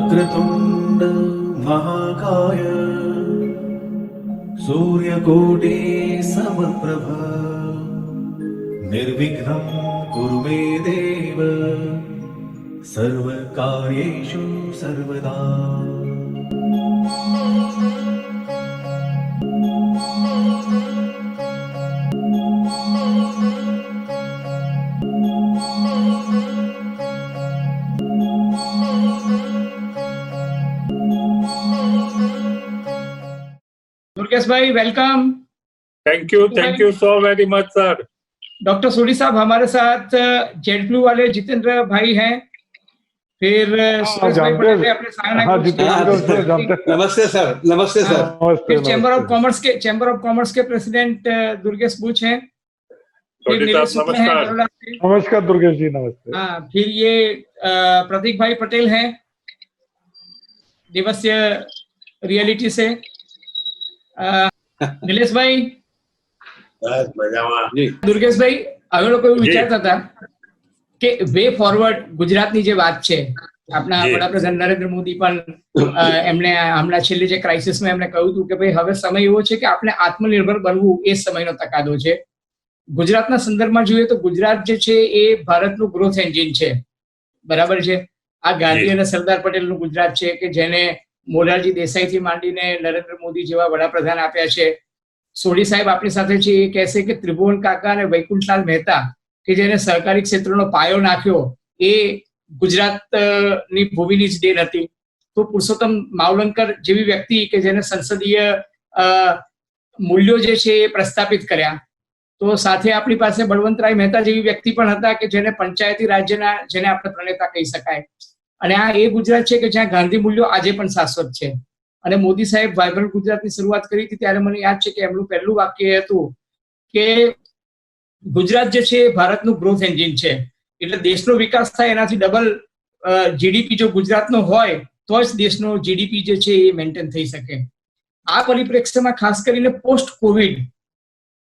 वक्रतुण्ड महाकाय सूर्यकोटि समप्रभ निर्विघ्नं कुरु मे देव सर्वकार्येषु सर्वदा। Durgesh bhai welcome. Thank you so very much sir. Doctor Sodhi sahab हमारे साथ जेड ब्लू वाले जितेंद्र भाई हैं, फिर सुरेश भाई पटेल है अपने नमस्ते सर। नमस्ते सर। फिर चैम्बर ऑफ कॉमर्स के प्रेसिडेंट दुर्गेश बुच हैं। नमस्कार दुर्गेश जी, नमस्ते। हाँ, फिर ये प्रतीक भाई पटेल हैं दिवसीय रियलिटी से। નિલેશ ભાઈ દુર્ગેશ ભાઈ હવે લોકો એવું વિચારતા હતા કે વે ફોરવર્ડ ગુજરાતની જે વાત છે, આપણા વડાપ્રધાન નરેન્દ્ર મોદી પણ એમણે હમણાં છેલ્લી જે ક્રાઇસિસમાં એમણે કહ્યું હતું કે ભાઈ હવે સમય એવો છે કે આપણે આત્મનિર્ભર બનવું એ સમયનો તકાદો છે। ગુજરાતના સંદર્ભમાં જોઈએ તો ગુજરાત જે છે એ ભારતનું ગ્રોથ એન્જિન છે, બરાબર છે। આ ગાંધી અને સરદાર પટેલનું ગુજરાત છે કે જેને મોરારજી દેસાઈથી માંડીને નરેન્દ્ર મોદી જેવા વડાપ્રધાન આપ્યા છે। સોઢી સાહેબ આપણી સાથે છે, એ કહેશે કે ત્રિભુવન કાકા અને વૈકુંઠલાલ મહેતા કે જેને સહકારી ક્ષેત્રનો પાયો નાખ્યો એ ગુજરાતની ભૂમિની જ દેન હતી। તો પુરુષોત્તમ માવલંકર જેવી વ્યક્તિ કે જેને સંસદીય મૂલ્યો જે છે એ પ્રસ્થાપિત કર્યા। તો સાથે આપણી પાસે બળવંતરાય મહેતા જેવી વ્યક્તિ પણ હતા કે જેને પંચાયતી રાજ્યના જેને આપણે પ્રણેતા કહી શકાય। અને આ એ ગુજરાત છે કે જ્યાં ગાંધી મૂલ્યો આજે પણ શાશ્વત છે। અને મોદી સાહેબ વાઇબ્રન્ટ ગુજરાતની શરૂઆત કરી હતી ત્યારે મને યાદ છે કે એમનું પહેલું વાક્ય હતું કે ગુજરાત જે છે એ ભારતનું ગ્રોથ એન્જિન છે, એટલે દેશનો વિકાસ થાય એનાથી ડબલ જીડીપી જો ગુજરાતનો હોય તો જ દેશનો જીડીપી જે છે એ મેન્ટેન થઈ શકે। આ પરિપ્રેક્ષ્યમાં ખાસ કરીને પોસ્ટ કોવિડ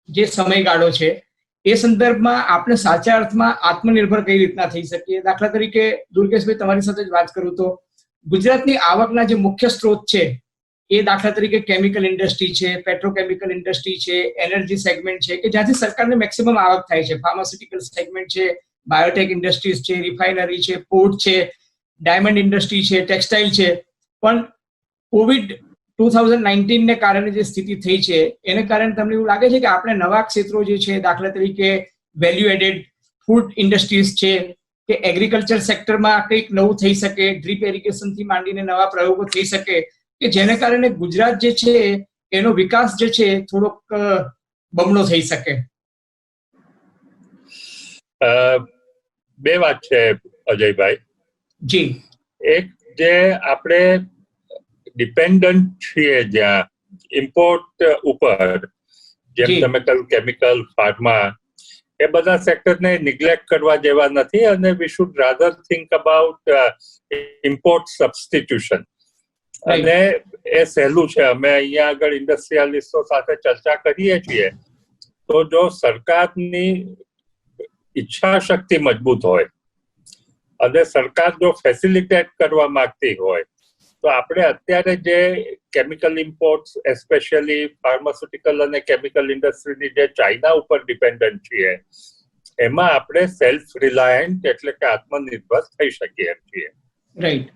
જે સમયગાળો છે એ સંદર્ભમાં આપણે સાચા અર્થમાં આત્મનિર્ભર કઈ રીતના થઈ શકીએ। દાખલા તરીકે દુર્ગેશભાઈ તમારી સાથે જ વાત કરું તો ગુજરાતની આવકના જે મુખ્ય સ્ત્રોત છે એ દાખલા તરીકે કેમિકલ ઇન્ડસ્ટ્રી છે, પેટ્રોકેમિકલ ઇન્ડસ્ટ્રી છે, એનર્જી સેગમેન્ટ છે કે જ્યાંથી સરકારને મેક્સિમમ આવક થાય છે, ફાર્માસ્યુટિકલ સેગમેન્ટ છે, બાયોટેક ઇન્ડસ્ટ્રીઝ છે, રિફાઇનરી છે, પોર્ટ છે, ડાયમંડ ઇન્ડસ્ટ્રી છે, ટેક્સટાઇલ છે। પણ કોવિડ 2019 ને કારણે જે સ્થિતિ થઈ છે એને કારણે તમને એવું લાગે છે કે આપણે નવા ક્ષેત્રો જે છે, દાખલા તરીકે વેલ્યુ એડેડ ફૂડ ઇન્ડસ્ટ્રીઝ છે કે એગ્રીકલ્ચર સેક્ટરમાં કંઈક નવું થઈ શકે, ડ્રીપ ઇરિગેશન થી માંડીને નવા પ્રયોગો થઈ શકે કે જેને કારણે ગુજરાત જે છે એનો વિકાસ જે છે થોડોક બમણો થઈ શકે। બે વાત છે અજયભાઈ જી। એક જે આપણે ડિપેન્ડન્ટ છીએ જ્યાં ઇમ્પોર્ટ ઉપર, જેમ તમે કહ્યું કેમિકલ, ફાર્મા, એ બધા સેક્ટરને નિગ્લેક્ટ કરવા જેવા નથી અને we should rather think about import substitution. અને એ સહેલું છે। અમે અહીંયા આગળ ઇન્ડસ્ટ્રીયાલિસ્ટો સાથે ચર્ચા કરીએ છીએ તો જો સરકારની ઈચ્છા શક્તિ મજબૂત હોય અને સરકાર જો ફેસિલિટેટ કરવા માંગતી હોય તો આપણે અત્યારે જે કેમિકલ ઇમ્પોર્ટ્સ, એસ્પેશિયલી ફાર્માસ્યુટિકલ અને કેમિકલ ઇન્ડસ્ટ્રીની જે ચાઇના ઉપર ડિપેન્ડન્ટ છીએ એમાં આપણે સેલ્ફ રિલાયન્ટ એટલે કે આત્મનિર્ભર થઈ શકીએ છીએ। રાઈટ।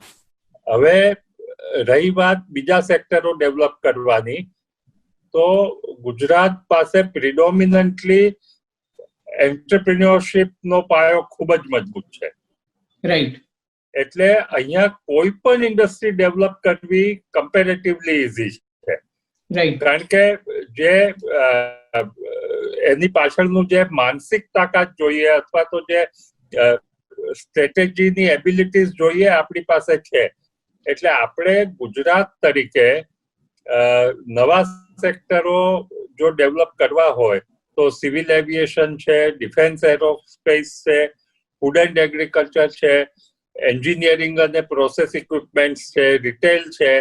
હવે રહી વાત બીજા સેક્ટરો ડેવલપ કરવાની, તો ગુજરાત પાસે પ્રિડોમિનન્ટલી એન્ટરપ્રિન્યોરશિપ નો પાયો ખૂબ જ મજબૂત છે। રાઈટ। એટલે અહીંયા કોઈ પણ ઇન્ડસ્ટ્રી ડેવલપ કરવી કમ્પેરેટિવલી ઇઝી છે। રાઈટ। કારણ કે જે એની પાછળનું જે માનસિક તાકાત જોઈએ અથવા તો જે સ્ટ્રેટેજીની એબિલિટીઝ જોઈએ આપણી પાસે છે। એટલે આપણે ગુજરાત તરીકે નવા સેક્ટરો જો ડેવલપ કરવા હોય તો સિવિલ એવિએશન છે, ડિફેન્સ એરોસ્પેસ છે, ફૂડ એન્ડ એગ્રીકલ્ચર છે, એન્જિનિયરિંગ અને પ્રોસેસ ઇક્વિપમેન્ટ્સ છે, રિટેલ છે,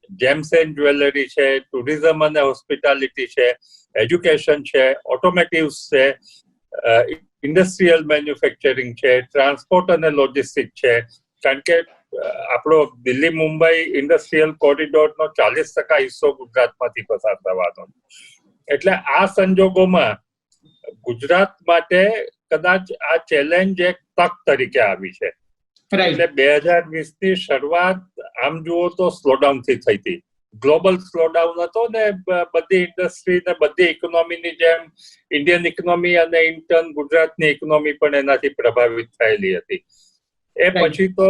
જેમ્સ એન્ડ જ્વેલરી છે, ટુરિઝમ અને હોસ્પિટાલિટી છે, એજ્યુકેશન છે, ઓટોમેટિવ્સ છે, ઇન્ડસ્ટ્રીયલ મેન્યુફેક્ચરિંગ છે, ટ્રાન્સપોર્ટ અને લોજિસ્ટિક છે। કારણ કે આપણો દિલ્હી મુંબઈ ઇન્ડસ્ટ્રીયલ કોરિડોરનો 40% હિસ્સો ગુજરાતમાંથી પસાર થવાનો. એટલે આ સંજોગોમાં ગુજરાત માટે કદાચ આ ચેલેન્જ એક તક તરીકે આવી છે. એટલે 2020 ની શરૂઆત આમ જુઓ તો સ્લોડાઉન થી થઈ હતી. ગ્લોબલ સ્લોડાઉન હતો ને બધી ઇન્ડસ્ટ્રી ને બધી ઇકોનોમીની જેમ ઇન્ડિયન ઇકોનોમી અને ઇન્ટર્ન ગુજરાતની ઇકોનોમી પણ એનાથી પ્રભાવિત થયેલી હતી. એ પછી તો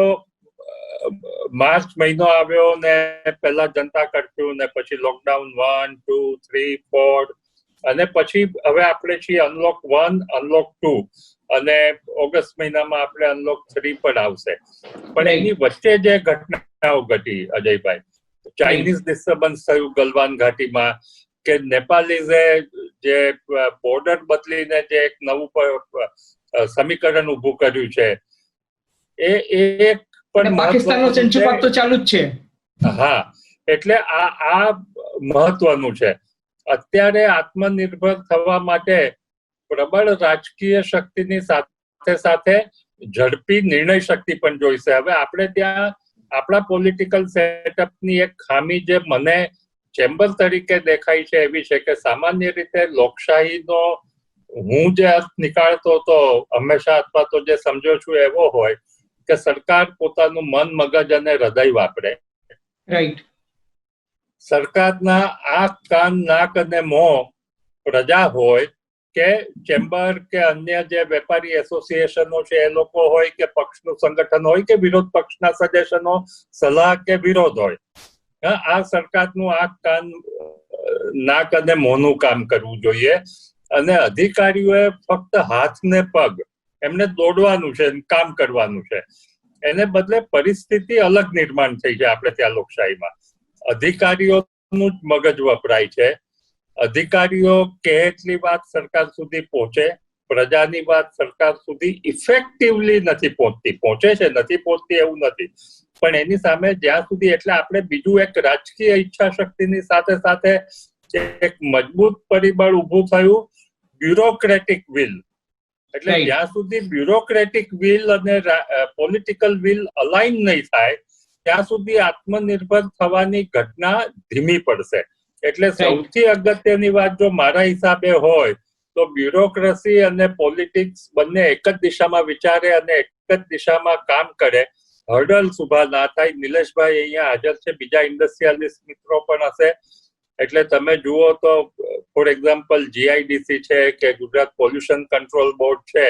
માર્ચ મહિનો આવ્યો ને પહેલા જનતા કર્ફ્યુ ને પછી લોકડાઉન 1, 2, 3, 4 અને પછી હવે આપણે છીએ અનલોક 1, અનલોક 2 અને ઓગસ્ટ મહિનામાં આપણે અનલોક 3 પણ આવશે. પણ એની વચ્ચે જે ઘટનાઓ ઘટી અજયભાઈ, ચાઇનીઝ ડિસ્ટર્બન્સ થયું ગલવાન ઘાટીમાં, કે નેપાલીઝે જે બોર્ડર બદલીને જે એક નવું સમીકરણ ઉભું કર્યું છે, એ એક પણ પાકિસ્તાનનો સેન્સરપાક તો ચાલુ જ છે. હા, એટલે આ મહત્વનું છે. અત્યારે આત્મનિર્ભર થવા માટે પ્રબળ રાજકીય શક્તિની સાથે સાથે ઝડપી નિર્ણય શક્તિ પણ જોઈશે. હવે આપણે ત્યાં આપણા પોલિટિકલ સેટઅપની એક ખામી જે મને ચેમ્બર તરીકે દેખાય છે એવી છે કે સામાન્ય રીતે લોકશાહીનો હું જે અર્થ નીકાળતો હતો હંમેશા, અથવા તો જે સમજો છું એવો હોય કે સરકાર પોતાનું મન, મગજ અને હૃદય વાપરે. રાઈટ. સરકારના આંખ, કાન, નાક અને મોં પ્રજા હોય કે ચેમ્બર કે અન્ય જે વેપારી એસોસિએશનો છે એ લોકો હોય કે પક્ષનું સંગઠન હોય કે વિરોધ પક્ષના સજેશનો, સલાહ કે વિરોધ હોય, આ સરકારનું આંખ, કાન, નાક અને મોંનું કામ કરવું જોઈએ. અને અધિકારીઓએ ફક્ત હાથ ને પગ એમને દોડવાનું છે, કામ કરવાનું છે. એને બદલે પરિસ્થિતિ અલગ નિર્માણ થઈ છે આપણે ત્યાં લોકશાહીમાં. અધિકારીઓનું જ મગજ વપરાય છે. અધિકારીઓ કે એટલી વાત સરકાર સુધી પહોંચે, પ્રજાની વાત સરકાર સુધી ઇફેક્ટિવલી નથી પહોંચતી. પહોંચે છે, નથી પહોંચતી એવું નથી, પણ એની સામે જ્યાં સુધી, એટલે આપણે બીજું એક રાજકીય ઈચ્છા શક્તિની સાથે સાથે એક મજબૂત પરિબળ ઉભું થયું, બ્યુરોક્રેટિક વિલ. એટલે જ્યાં સુધી બ્યુરોક્રેટિક વિલ અને પોલિટિકલ વિલ અલાઇન નહીં થાય ત્યાં સુધી આત્મનિર્ભર થવાની ઘટના ધીમી પડશે. એટલે સૌથી અગત્યની વાત જો મારા હિસાબે હોય તો બ્યુરોક્રેસી અને પોલિટિક્સ બંને એક જ દિશામાં વિચારે અને એક જ દિશામાં કામ કરે, હર્ડલ્સ ઉભા ના થાય. નિલેશભાઈ અહીંયા હાજર છે, બીજા ઇન્ડસ્ટ્રીયાલિસ્ટ મિત્રો પણ હશે. એટલે તમે જુઓ તો ફોર એક્ઝામ્પલ જીઆઈડીસી છે કે ગુજરાત પોલ્યુશન કંટ્રોલ બોર્ડ છે,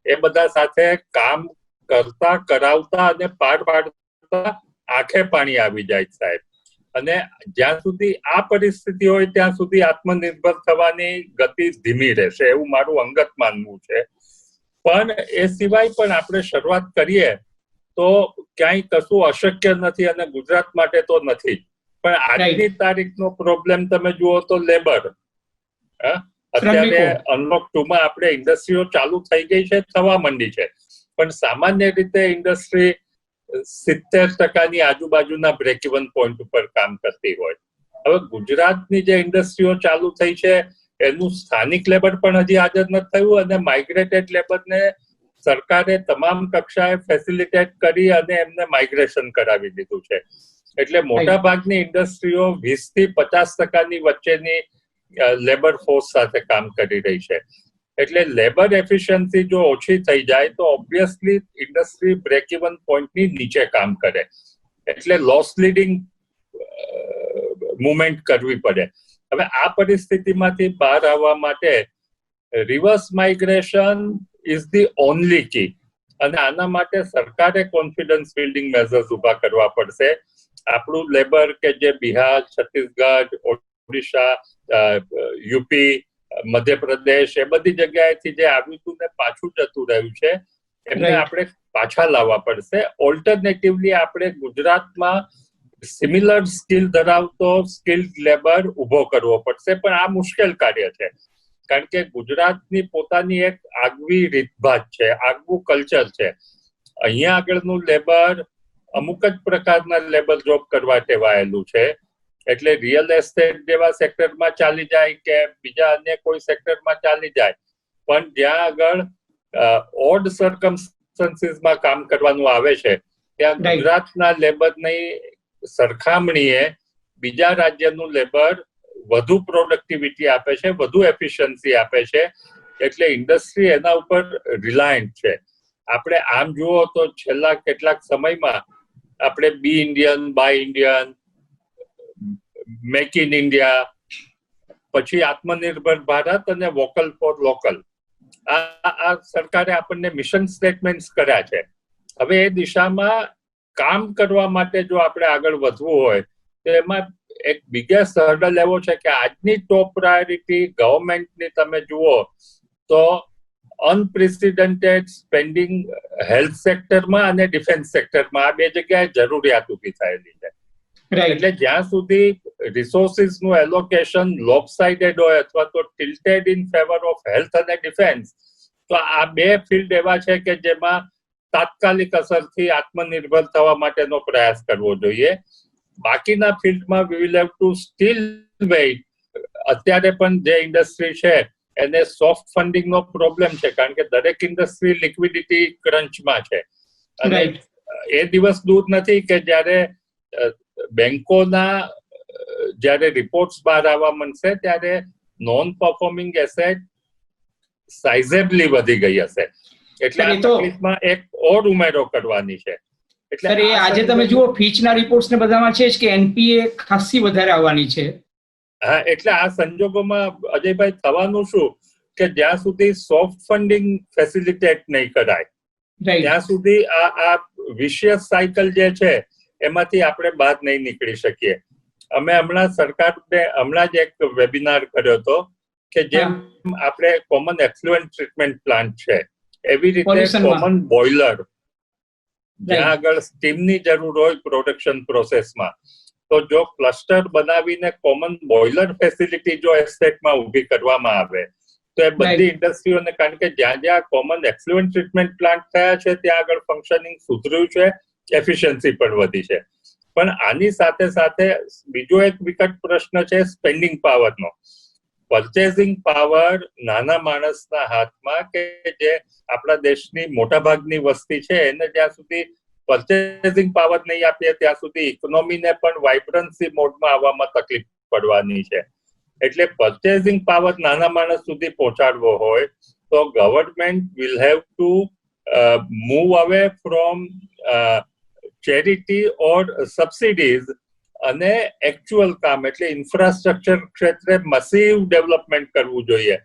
એ બધા સાથે કામ કરતા, કરાવતા અને પાર પાડતા આંખે પાણી આવી જાય સાહેબ. અને જ્યાં સુધી આ પરિસ્થિતિ હોય ત્યાં સુધી આત્મનિર્ભર થવાની ગતિ ધીમી રહેશે એવું મારું અંગત માનવું છે. પણ એ સિવાય પણ આપણે શરૂઆત કરીએ તો ક્યાંય કશું અશક્ય નથી, અને ગુજરાત માટે તો નથી. પણ આજની તારીખનો પ્રોબ્લેમ તમે જુઓ તો લેબર. અત્યારે અનલોક 2 માં આપણે ઇન્ડસ્ટ્રીઓ ચાલુ થઈ ગઈ છે, થવા માંડી છે, પણ સામાન્ય રીતે ઇન્ડસ્ટ્રી 70% આજુબાજુના બ્રેક ઇવન પોઈન્ટ ઉપર કામ કરતી હોય. હવે ગુજરાતની જે ઇન્ડસ્ટ્રીઓ ચાલુ થઈ છે એનું સ્થાનિક લેબર પણ હજી હાજર નથી થયું, અને માઇગ્રેટેડ લેબરને સરકારે તમામ કક્ષાએ ફેસિલિટેટ કરી અને એમને માઇગ્રેશન કરાવી દીધું છે. એટલે મોટા ભાગની ઇન્ડસ્ટ્રીઓ 20 થી 50% વચ્ચેની લેબર ફોર્સ સાથે કામ કરી રહી છે. એટલે લેબર એફિશિયન્સી જો ઓછી થઈ જાય તો ઓબ્વિયસલી ઇન્ડસ્ટ્રી બ્રેક ઇવન પોઈન્ટની નીચે કામ કરે, એટલે લોસ લીડિંગ મુવમેન્ટ કરવી પડે. હવે આ પરિસ્થિતિમાંથી બહાર આવવા માટે reverse migration is the only key, અને આના માટે સરકારે કોન્ફિડન્સ બિલ્ડિંગ મેઝર્સ ઉભા કરવા પડશે. આપણું લેબર કે જે બિહાર, છત્તીસગઢ, ઓડિશા, યુપી, મધ્યપ્રદેશ એ બધી જગ્યાએથી જે આવ્યું હતું ને પાછું જતું રહ્યું છે, એમને આપણે પાછા લાવવા પડશે. ઓલ્ટરનેટિવલી આપણે ગુજરાતમાં સિમિલર સ્કિલ ધરાવતો સ્કિલ્ડ લેબર ઉભો કરવો પડશે. પણ આ મુશ્કેલ કાર્ય છે, કારણ કે ગુજરાતની પોતાની એક આગવી રીતભાત છે, આગવું કલ્ચર છે. અહીંયા આગળનું લેબર અમુક જ પ્રકારના લેબર જોબ કરવા ટેવાયેલું છે. એટલે રિયલ એસ્ટેટ જેવા સેક્ટરમાં ચાલી જાય કે બીજા અન્ય કોઈ સેક્ટરમાં ચાલી જાય, પણ જ્યાં આગળ ઓડ સર્કમસ્ટન્સીસમાં કામ કરવાનું આવે છે ત્યાં ગુજરાતના લેબરની સરખામણીએ બીજા રાજ્યનું લેબર વધુ પ્રોડક્ટિવિટી આપે છે, વધુ એફિશિયન્સી આપે છે, એટલે ઇન્ડસ્ટ્રી એના ઉપર રિલાયન્ટ છે. આપણે આમ જુઓ તો છેલ્લા કેટલાક સમયમાં આપણે be Indian, buy Indian, make in India, પછી આત્મનિર્ભર ભારત અને વોકલ ફોર લોકલ, આ સરકારે આપણને મિશન સ્ટેટમેન્ટ્સ કર્યા છે. હવે એ દિશામાં કામ કરવા માટે જો આપણે આગળ વધવું હોય તો એમાં એક બિગેસ્ટ હર્ડલ એવો છે કે આજની ટોપ પ્રાયોરિટી ગવર્મેન્ટની તમે જુઓ તો અનપ્રેસિડેન્ટેડ સ્પેન્ડિંગ હેલ્થ સેક્ટરમાં અને ડિફેન્સ સેક્ટરમાં, આ બે જગ્યાએ જરૂરિયાત ઊભી થયેલી છે. એટલે જ્યાં સુધી રિસોર્સિસ નું એલોકેશન લોપસાઇડેડ હોય અથવા તો tilted in favour of health અને ડિફેન્સ, તો આ બે ફિલ્ડ એવા છે કે જેમાં તાત્કાલિક અસરથી આત્મનિર્ભર થવા માટેનો પ્રયાસ કરવો જોઈએ. બાકીના ફિલ્ડમાં we will have to still wait. અત્યારે પણ જે ઇન્ડસ્ટ્રી છે એને સોફ્ટ ફંડિંગ નો પ્રોબ્લેમ છે, કારણ કે દરેક ઇન્ડસ્ટ્રી લિક્વિડિટી ક્રંચમાં છે. અને એ દિવસ દૂર નથી કે જ્યારે બેંકોના જ્યારે રિપોર્ટ્સ બહાર આવવા માંડશે ત્યારે નોન પરફોર્મિંગ એસેટ સાઇઝેબલી વધી ગઈ હશે. એટલે આ તકલીફમાં એક ઓર ઉમેરો કરવાની છે. એટલે આજે તમે જુઓ ફીચના રિપોર્ટ્સ ને બધામાં છે કે એનપીએ ખાસી વધારે આવવાની છે. હા, એટલે આ સંજોગોમાં અજયભાઈ થવાનું શું કે જ્યાં સુધી સોફ્ટ ફંડિંગ ફેસિલિટેટ નહીં કરાય ત્યાં સુધી આ વિશિયસ સાયકલ જે છે એમાંથી આપણે બહાર નહીં નીકળી શકીએ. અમે હમણાં જ એક વેબિનાર કર્યો હતો કે જેમ આપણે કોમન એફ્લુએન્ટ ટ્રીટમેન્ટ પ્લાન્ટ છે એવી રીતે કોમન બોઇલર, જ્યાં આગળ સ્ટીમની જરૂર હોય પ્રોડક્શન પ્રોસેસમાં, તો જો ક્લસ્ટર બનાવીને કોમન બોઇલર ફેસિલિટી જો એસ્ટેટમાં ઊભી કરવામાં આવે તો એ બધી ઇન્ડસ્ટ્રીઓને, કારણ કે જ્યાં જ્યાં કોમન એફ્લુએન્ટ ટ્રીટમેન્ટ પ્લાન્ટ થયા છે ત્યાં આગળ ફંક્શનિંગ સુધર્યું છે, એફિશિયન્સી પણ વધી છે. પણ આની સાથે સાથે બીજો એક વિકટ પ્રશ્ન છે સ્પેન્ડિંગ પાવરનો. પરચેઝિંગ પાવર નાના માણસના હાથમાં, કે જે આપણા દેશની મોટાભાગની વસ્તી છે એને જ્યાં સુધી પરચેઝિંગ પાવર નહીં આપીએ ત્યાં સુધી ઇકોનોમીને પણ વાઇબ્રન્સી મોડમાં આવવામાં તકલીફ પડવાની છે. એટલે પરચેઝિંગ પાવર નાના માણસ સુધી પહોંચાડવો હોય તો government will have to move away from charity or subsidies અને એકચ્યુઅલ કામ એટલે ઇન્ફ્રાસ્ટ્રક્ચર ક્ષેત્રે મસીવ ડેવલપમેન્ટ કરવું જોઈએ.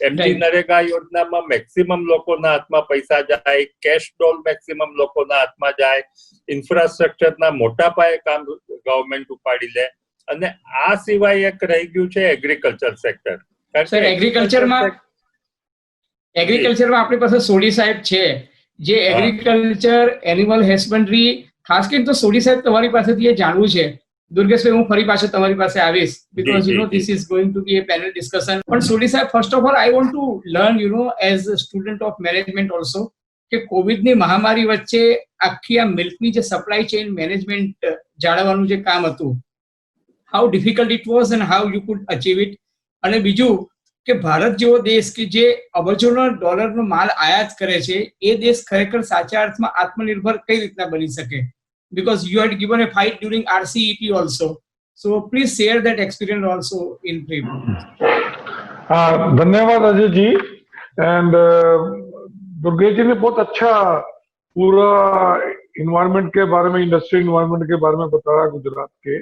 એમજી નરેગા યોજનામાં મેક્સિમમ લોકોના હાથમાં પૈસા જાય, કેશ ડોલ મેક્સિમમ લોકોના હાથમાં જાય, ઇન્ફ્રાસ્ટ્રક્ચરના મોટા પાયે કામ ગવર્મેન્ટ ઉપાડી લે. અને આ સિવાય એક રહી ગયું છે એગ્રીકલ્ચર સેક્ટર. એગ્રીકલ્ચરમાં આપણી પાસે સોઢી સાહેબ છે જે એગ્રીકલ્ચર, એનિમલ હસબન્ડરી, ખાસ કરીને તો સોઢી સાહેબ તમારી પાસેથી એ જાણવું છે. દુર્ગેશભાઈ, હું ફરી પાછો તમારી પાસે આવીશ because this is going to be a panel discussion. પણ સોઢી સાહેબ, first of all I want to learn as a student of management also કે કોવિડની મહામારી વચ્ચે આખી આ મિલ્કની જે સપ્લાય ચેઇન મેનેજમેન્ટ જાળવવાનું જે કામ હતું, how difficult it was and how you could achieve it. અને બીજું કે ભારત જેવો દેશ કે જે અબજોનો ડોલરનો માલ આયાત કરે છે એ દેશ ખરેખર સાચા અર્થમાં આત્મનિર્ભર કઈ રીતના બની શકે? Because you had given a fight during RCEP also. So please share that experience also in brief. धन्यवाद अजय जी. एंड दुर्गेश जी ने बहुत अच्छा पूरा इन्वायरमेंट के बारे में, इंडस्ट्री इन्वायरमेंट के बारे में बताया गुजरात के,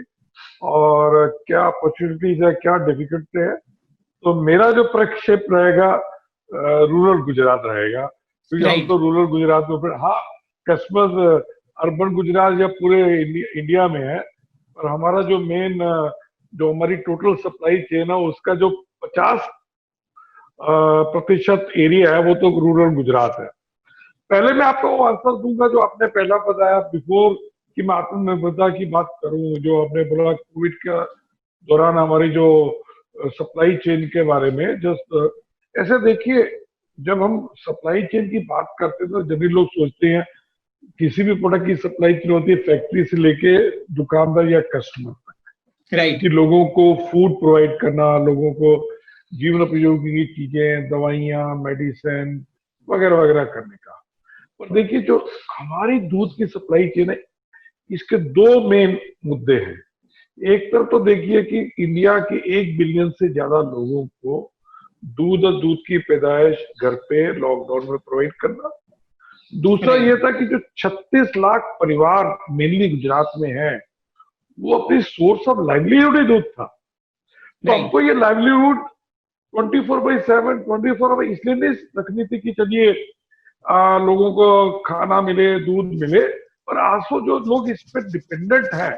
और क्या अपॉर्चुनिटीज है, क्या डिफिकल्टी है. तो मेरा जो प्रक्षेप रहेगा रूरल गुजरात रहेगा, क्योंकि हम तो रूरल गुजरात में, फिर हाँ कस्टमर्स अर्बन गुजरात या पूरे इंडिया में है, पर हमारा जो मेन जो हमारी टोटल सप्लाई चेन है उसका जो 50% एरिया है वो तो रूरल गुजरात है. पहले मैं आपको आंसर दूंगा जो आपने पहला बताया बिफोर कि मैं आत्मनिर्भरता की बात करूं, जो आपने बोला कोविड के दौरान हमारी जो सप्लाई चेन के बारे में. जस्ट ऐसे देखिए, जब हम सप्लाई चेन की बात करते हैं तो जब भी लोग सोचते हैं किसी भी प्रोडक्ट की सप्लाई चेन होती है फैक्ट्री से लेके दुकानदार या कस्टमर तक, राइट, कि लोगों को फूड प्रोवाइड करना, लोगों को जीवन उपयोगी चीजें, दवाइयाँ, मेडिसिन वगैरह वगैरह करने का. पर देखिए जो हमारी दूध की सप्लाई चेन है, इसके दो मेन मुद्दे हैं। एक तरफ तो देखिए कि इंडिया के 1 बिलियन से ज्यादा लोगों को दूध और दूध की पैदाइश घर पे लॉकडाउन में प्रोवाइड करना। दूसरा ये था कि जो 36 लाख परिवार मेनली गुजरात में है, वो अपनी सोर्स ऑफ लाइवलीहुड ही दूध था। तो हमको ये लाइवलीहुड 24/7 24 इसलिए नहीं रखनी थी कि चलिए लोगों को खाना मिले, दूध मिले, और आसो जो लोग इस पे डिपेंडेंट है,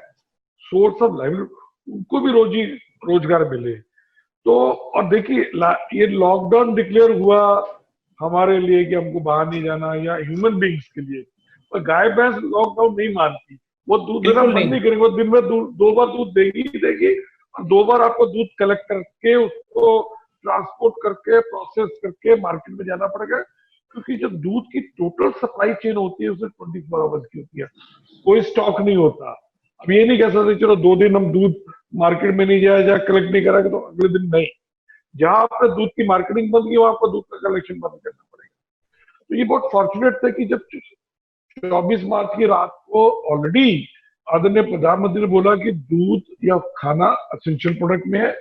सोर्स ऑफ लाइवलीहुड, उनको भी रोजगार मिले। तो और देखिए ये लॉकडाउन डिक्लेयर हुआ हमारे लिए कि हमको बाहर नहीं जाना, या ह्यूमन बींग्स के लिए, और गाय भैंस लॉकडाउन नहीं मानती, वो दूध देना बंद नहीं करेंगे, वो दिन में 2 बार दूध देगी ही देगी, और 2 बार आपको दूध कलेक्ट करके उसको ट्रांसपोर्ट करके प्रोसेस करके मार्केट में जाना पड़ेगा, क्योंकि जो दूध की टोटल सप्लाई चेन होती है उसमें 24 आवर्स की होती है, कोई स्टॉक नहीं होता। अब ये नहीं कह सकते चलो 2 दिन हम दूध मार्केट में नहीं जाए, कलेक्ट नहीं करेंगे तो अगले दिन नहीं, जहां आपने दूध की मार्केटिंग बंद की वहां आपको दूध का कलेक्शन बंद करना पड़ेगा। तो ये बहुत फॉर्चुनेट थे कि जब 24 मार्च की रात को ऑलरेडी आदरणीय प्रधानमंत्री ने बोला कि दूध या खाना असेंशियल प्रोडक्ट में है,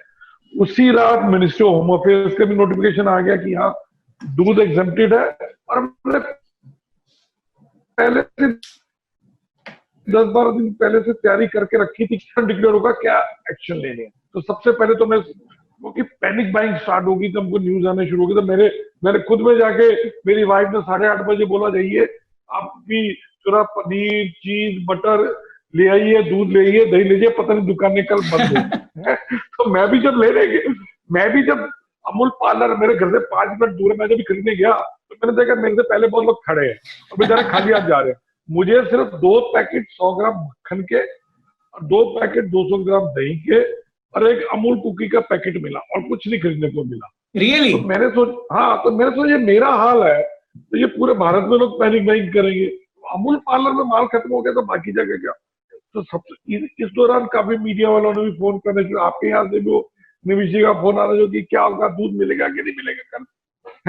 उसी रात मिनिस्ट्री ऑफ होम अफेयर्स का भी नोटिफिकेशन आ गया कि हाँ दूध एग्जेम्प्टेड है। और हमने पहले से 10-12 दिन पहले से तैयारी करके रखी थी कि डिक्लेयर होगा, क्या एक्शन लेने हैं। तो सबसे पहले तो मैं क्योंकि पैनिक बाइंग स्टार्ट होगी, तो हमको न्यूज आने शुरू होगी, तो मैंने खुद में जाके मेरी वाइफ ने 8:30 बजे बोला जाइए आप भी थोड़ा पनीर, चीज, बटर ले आइए, दूध ले आइए, दही लीजिए, पता नहीं दुकानें कल बंद हो। तो मैं भी जब अमूल पार्लर मेरे घर से 5 मिनट दूर है, मैं जब खरीदने गया तो मैंने देखा मेरे से पहले बहुत लोग खड़े हैं और बेचारे खाली हाथ जा रहे हैं। मुझे सिर्फ 2 पैकेट 100 ग्राम मक्खन के और 2 पैकेट 200 ग्राम दही के और एक अमूल कुकी का पैकेट मिला, और कुछ नहीं खरीदने को मिला। रियली? तो मैंने सोचा ये मेरा हाल है तो ये पूरे भारत में लोग पैनिक बाइंग करेंगे। अमूल पार्लर में माल खत्म हो गया तो बाकी जगह क्या? तो सबसे इस दौरान काफी मीडिया वालों ने भी फोन करने शुरू, आपके यहाँ से भी निविशी का फोन आ रहा है कि क्या होगा, दूध मिलेगा कि नहीं मिलेगा कल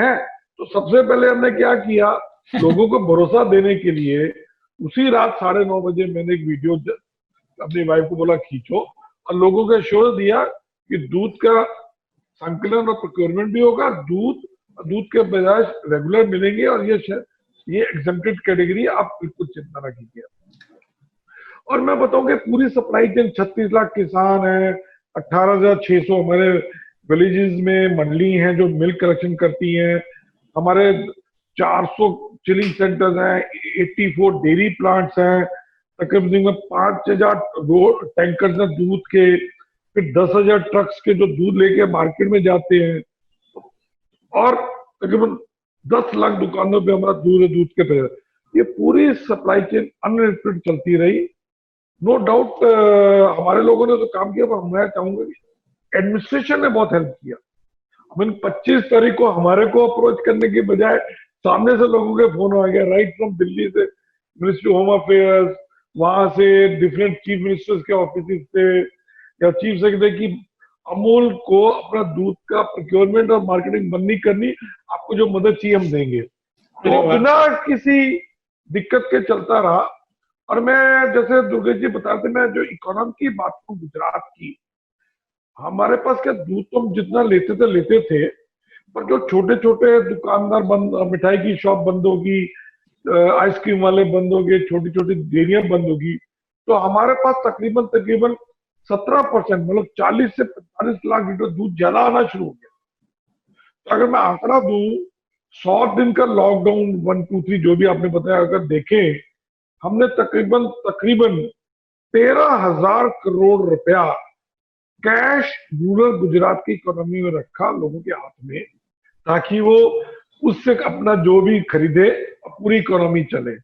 है। तो सबसे पहले हमने क्या किया, लोगों को भरोसा देने के लिए उसी रात 9:30 बजे मैंने एक वीडियो अपनी वाइफ को बोला खींचो, और लोगों को एश्योरेंस दिया कि दूध का संकलन और प्रोक्योरमेंट भी होगा, दूध के बजाय रेगुलर मिलेंगे, और ये एग्जेम्प्टेड कैटेगरी, आप बिल्कुल चिंता न कीजिए। और मैं बताऊं कि पूरी सप्लाई चेन 36 लाख किसान है, 18,600 हमारे विलेजेस में मंडली हैं जो मिल्क कलेक्शन करती हैं, हमारे 400 चिलिंग सेंटर्स हैं, 84 डेयरी प्लांट्स हैं, तकरीबन 5,000 टैंकर्स हैं दूध के, फिर 10,000 ट्रक्स के जो दूध लेके मार्केट में जाते हैं, और तकरीबन 10 लाख दुकानों पे हमारा दूध के पैसे। ये पूरी सप्लाई चेन अनलिमिटेड चलती रही। नो डाउट हमारे लोगों ने तो काम किया, पर मैं चाहूंगा कि एडमिनिस्ट्रेशन ने बहुत हेल्प किया। हम 25 तारीख को हमारे को अप्रोच करने के बजाय सामने से लोगों के फोन आ गया, राइट फ्रॉम दिल्ली से, मिनिस्ट्री होम अफेयर्स, वहां से डिफरेंट चीफ मिनिस्टर्स के ऑफिस से या चीफ सेक्रेटरी की, अमूल को अपना दूध का प्रोक्योरमेंट और मार्केटिंग बंद नहीं करनी, आपको जो मदद चाहिए हम देंगे। तो बिना किसी दिक्कत के चलता रहा। और मैं जैसे दुर्गेश जी बता रहे थे, मैं जो इकोनॉमी की बात करूं गुजरात की, हमारे पास क्या दूध तो हम जितना लेते थे, पर जो छोटे छोटे दुकानदार बंद, मिठाई की शॉप बंद होगी, आइसक्रीम वाले बंद हो गए, छोटी छोटी डेयरियां बंद होगी, तो हमारे पास तकरीबन 17% मतलब 40 से 45 लाख लीटर दूध ज्यादा आना शुरू हो गया। तो अगर मैं आंकड़ा दूं, 100 दिन का लॉकडाउन 1, 2, 3 जो भी आपने बताया, अगर देखें, हमने तकरीबन 13,000 करोड़ रुपया कैश रूरल गुजरात की इकोनॉमी में रखा लोगों के हाथ में, ताकि वो उससे अपना जो भी खरीदे और पूरी इकोनॉमी चले।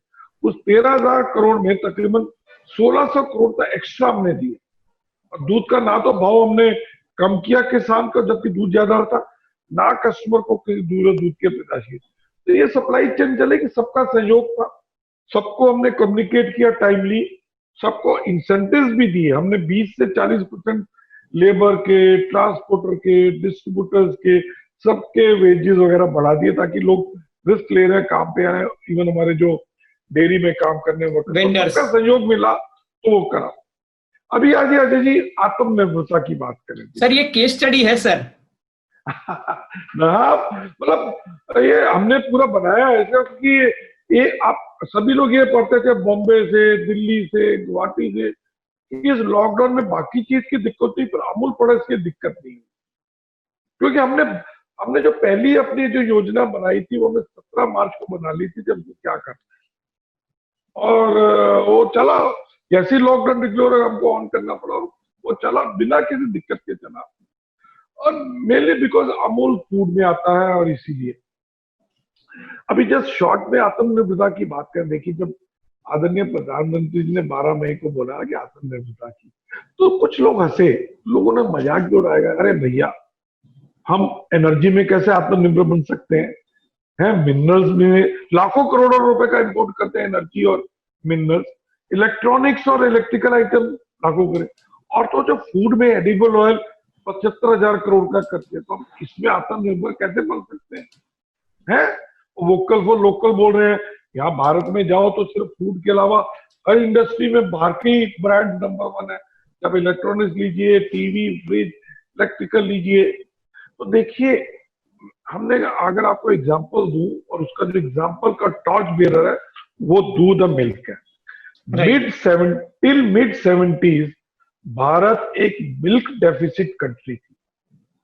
उस 13,000 करोड़ में तकरीबन 1,600 करोड़ का एक्स्ट्रा हमने दिए। और दूध का ना तो भाव हमने कम किया किसान का, जबकि दूध ज्यादा था, ना कस्टमर को दूध के पैदाशी। तो ये सप्लाई चेन चलेगी, सबका सहयोग था, सबको हमने कम्युनिकेट किया टाइमली, सबको इंसेंटिव्स भी दिए। हमने 20 से 40% लेबर के, ट्रांसपोर्टर के, डिस्ट्रीब्यूटर्स के, सबके वेजेस वगैरह बढ़ा दिए, ताकि लोग रिस्क ले रहे हैं, काम पे आ रहे हैं, इवन हमारे जो डेयरी में काम करने वर्कर्स का सहयोग मिला तो वो करा। अभी आज अजय जी आत्मनिर्भरता की बात करें सर, ये केस स्टडी है सर। मतलब ये हमने पूरा बनाया है ऐसा कि ये आप सभी लोग ये पढ़ते थे बॉम्बे से, दिल्ली से, गुवाहाटी से, इस लॉकडाउन में बाकी चीज की दिक्कत थी पर अमूल प्रोडक्ट्स की दिक्कत नहीं, क्योंकि हमने जो पहली अपनी जो योजना बनाई थी वो हमने 17 मार्च को बना ली थी कि हमको क्या करना, और वो चला। जैसे ही लॉकडाउन निकले हमको ऑन करना पड़ा, वो चला बिना किसी दिक्कत के चला, और मेनली बिकॉज अमूल फूड में आता है। और इसीलिए अभी जस्ट शॉर्ट में आत्मनिर्भरता की बात करें, देखिए जब आदरणीय प्रधानमंत्री जी ने 12 मई को बोला कि आत्मनिर्भरता की, तो कुछ लोग हंसे, लोगों ने मजाक भी उड़ाया, अरे भैया हम एनर्जी में कैसे आत्मनिर्भर बन सकते हैं, मिनरल्स में लाखों करोड़ों रुपए का इंपोर्ट करते हैं, एनर्जी और मिनरल्स, इलेक्ट्रॉनिक्स और इलेक्ट्रिकल आइटम लाखों करे, और तो जो फूड में एडिबल ऑयल 75,000 करोड़ का करते हैं, तो हम इसमें आत्मनिर्भर कैसे बन सकते हैं? वोकल फॉर लोकल बोल रहे हैं, यहाँ भारत में जाओ तो सिर्फ फूड के अलावा हर इंडस्ट्री में भारत की ब्रांड नंबर 1 है। जब इलेक्ट्रॉनिक्स लीजिए, टीवी, फ्रिज, इलेक्ट्रिकल लीजिए, तो देखिए हमने, अगर आपको एग्जांपल दूं, और उसका जो एग्जांपल का टॉर्च बेरर है वो दूध और मिल्क है। मिड 70s भारत एक मिल्क डेफिसिट कंट्री थी।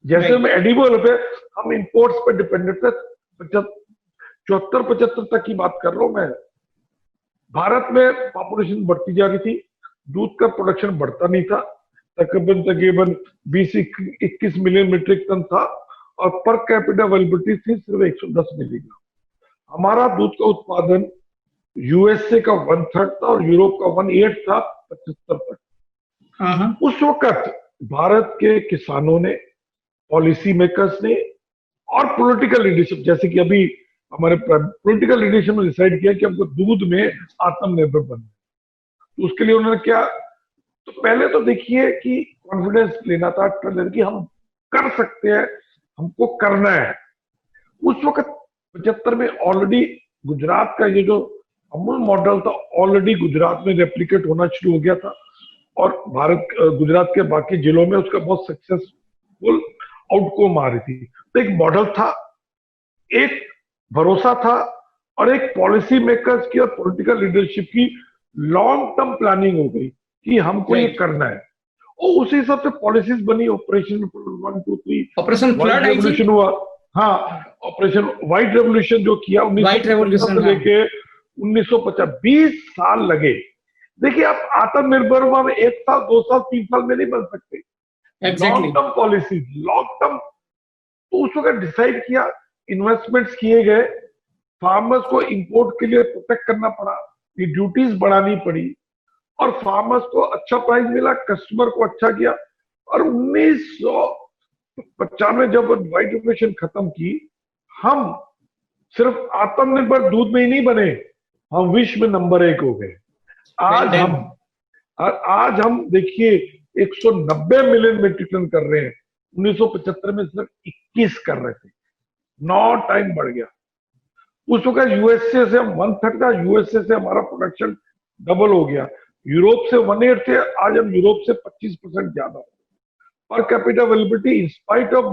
जैसे हम एडिबल पे हम इंपोर्ट्स पे डिपेंडेंट थे, 74-75 तक की बात कर रहा हूं मैं। भारत में पॉपुलेशन बढ़ती जा रही थी, दूध का प्रोडक्शन बढ़ता नहीं था, तकरीबन 20-21 मिलियन मीट्रिक टन था, और पर कैपिटा अवेलेबिलिटी थी सिर्फ 110 मिलीग्राम। हमारा दूध का उत्पादन यूएसए का 1/3 था और यूरोप का 1/8 था 75 तक। उस वक्त भारत के किसानों ने, पॉलिसी मेकर्स ने और पॉलिटिकल लीडरशिप, जैसे कि अभी हमारे पॉलिटिकल लीडरशिप ने डिसाइड किया कि हमको दूध में आत्मनिर्भर बनना है। उसके लिए उन्होंने क्या, तो पहले तो देखिए कि कॉन्फिडेंस लेना था कि हम कर सकते हैं, हमको करना है। उस वक्त 75 में ऑलरेडी गुजरात का ये जो अमूल मॉडल था ऑलरेडी गुजरात में रेप्लिकेट होना शुरू हो गया था, और गुजरात के बाकी जिलों में उसका बहुत सक्सेसफुल आउटकम आ रही थी। तो एक मॉडल था, एक भरोसा था, और एक पॉलिसी मेकर्स की और पॉलिटिकल लीडरशिप की लॉन्ग टर्म प्लानिंग हो गई कि हमको ये करना है, और उसी हिसाब से पॉलिसीज बनी। ऑपरेशन 1, 2, 3 ऑपरेशन फ्लड रेवोल्यूशन हुआ, ऑपरेशन व्हाइट रेवोल्यूशन जो किया 1950 से लेके 1950, 20 साल लगे। देखिए आप आत्मनिर्भर में 1 साल, 2 साल, 3 साल में नहीं बन सकते। Long term policies, long term, तो उस वक्त डिसाइड किया, इन्वेस्टमेंट्स किए गए, फार्मर्स को इंपोर्ट के लिए प्रोटेक्ट करना पड़ा, ये ड्यूटीज बढ़ानी पड़ी, और फार्मर्स को अच्छा प्राइस मिला, कस्टमर को अच्छा किया। और 1995 जब व्हाइट रेवोल्यूशन खत्म की, हम सिर्फ आत्मनिर्भर दूध में ही नहीं बने, हम विश्व में नंबर 1 हो गए। आज हम देखिए 190 मिलियन मेट्रिक टन कर रहे हैं, 1975 में सिर्फ 21 कर रहे थे, 9 टाइम बढ़ गया। उस वक्त यूएसए से हम 1/3 था, यूएसए से हमारा प्रोडक्शन डबल हो गया, यूरोप से 1/8 थे, आज हम यूरोप से 25% ज्यादा। Per capita availability in spite of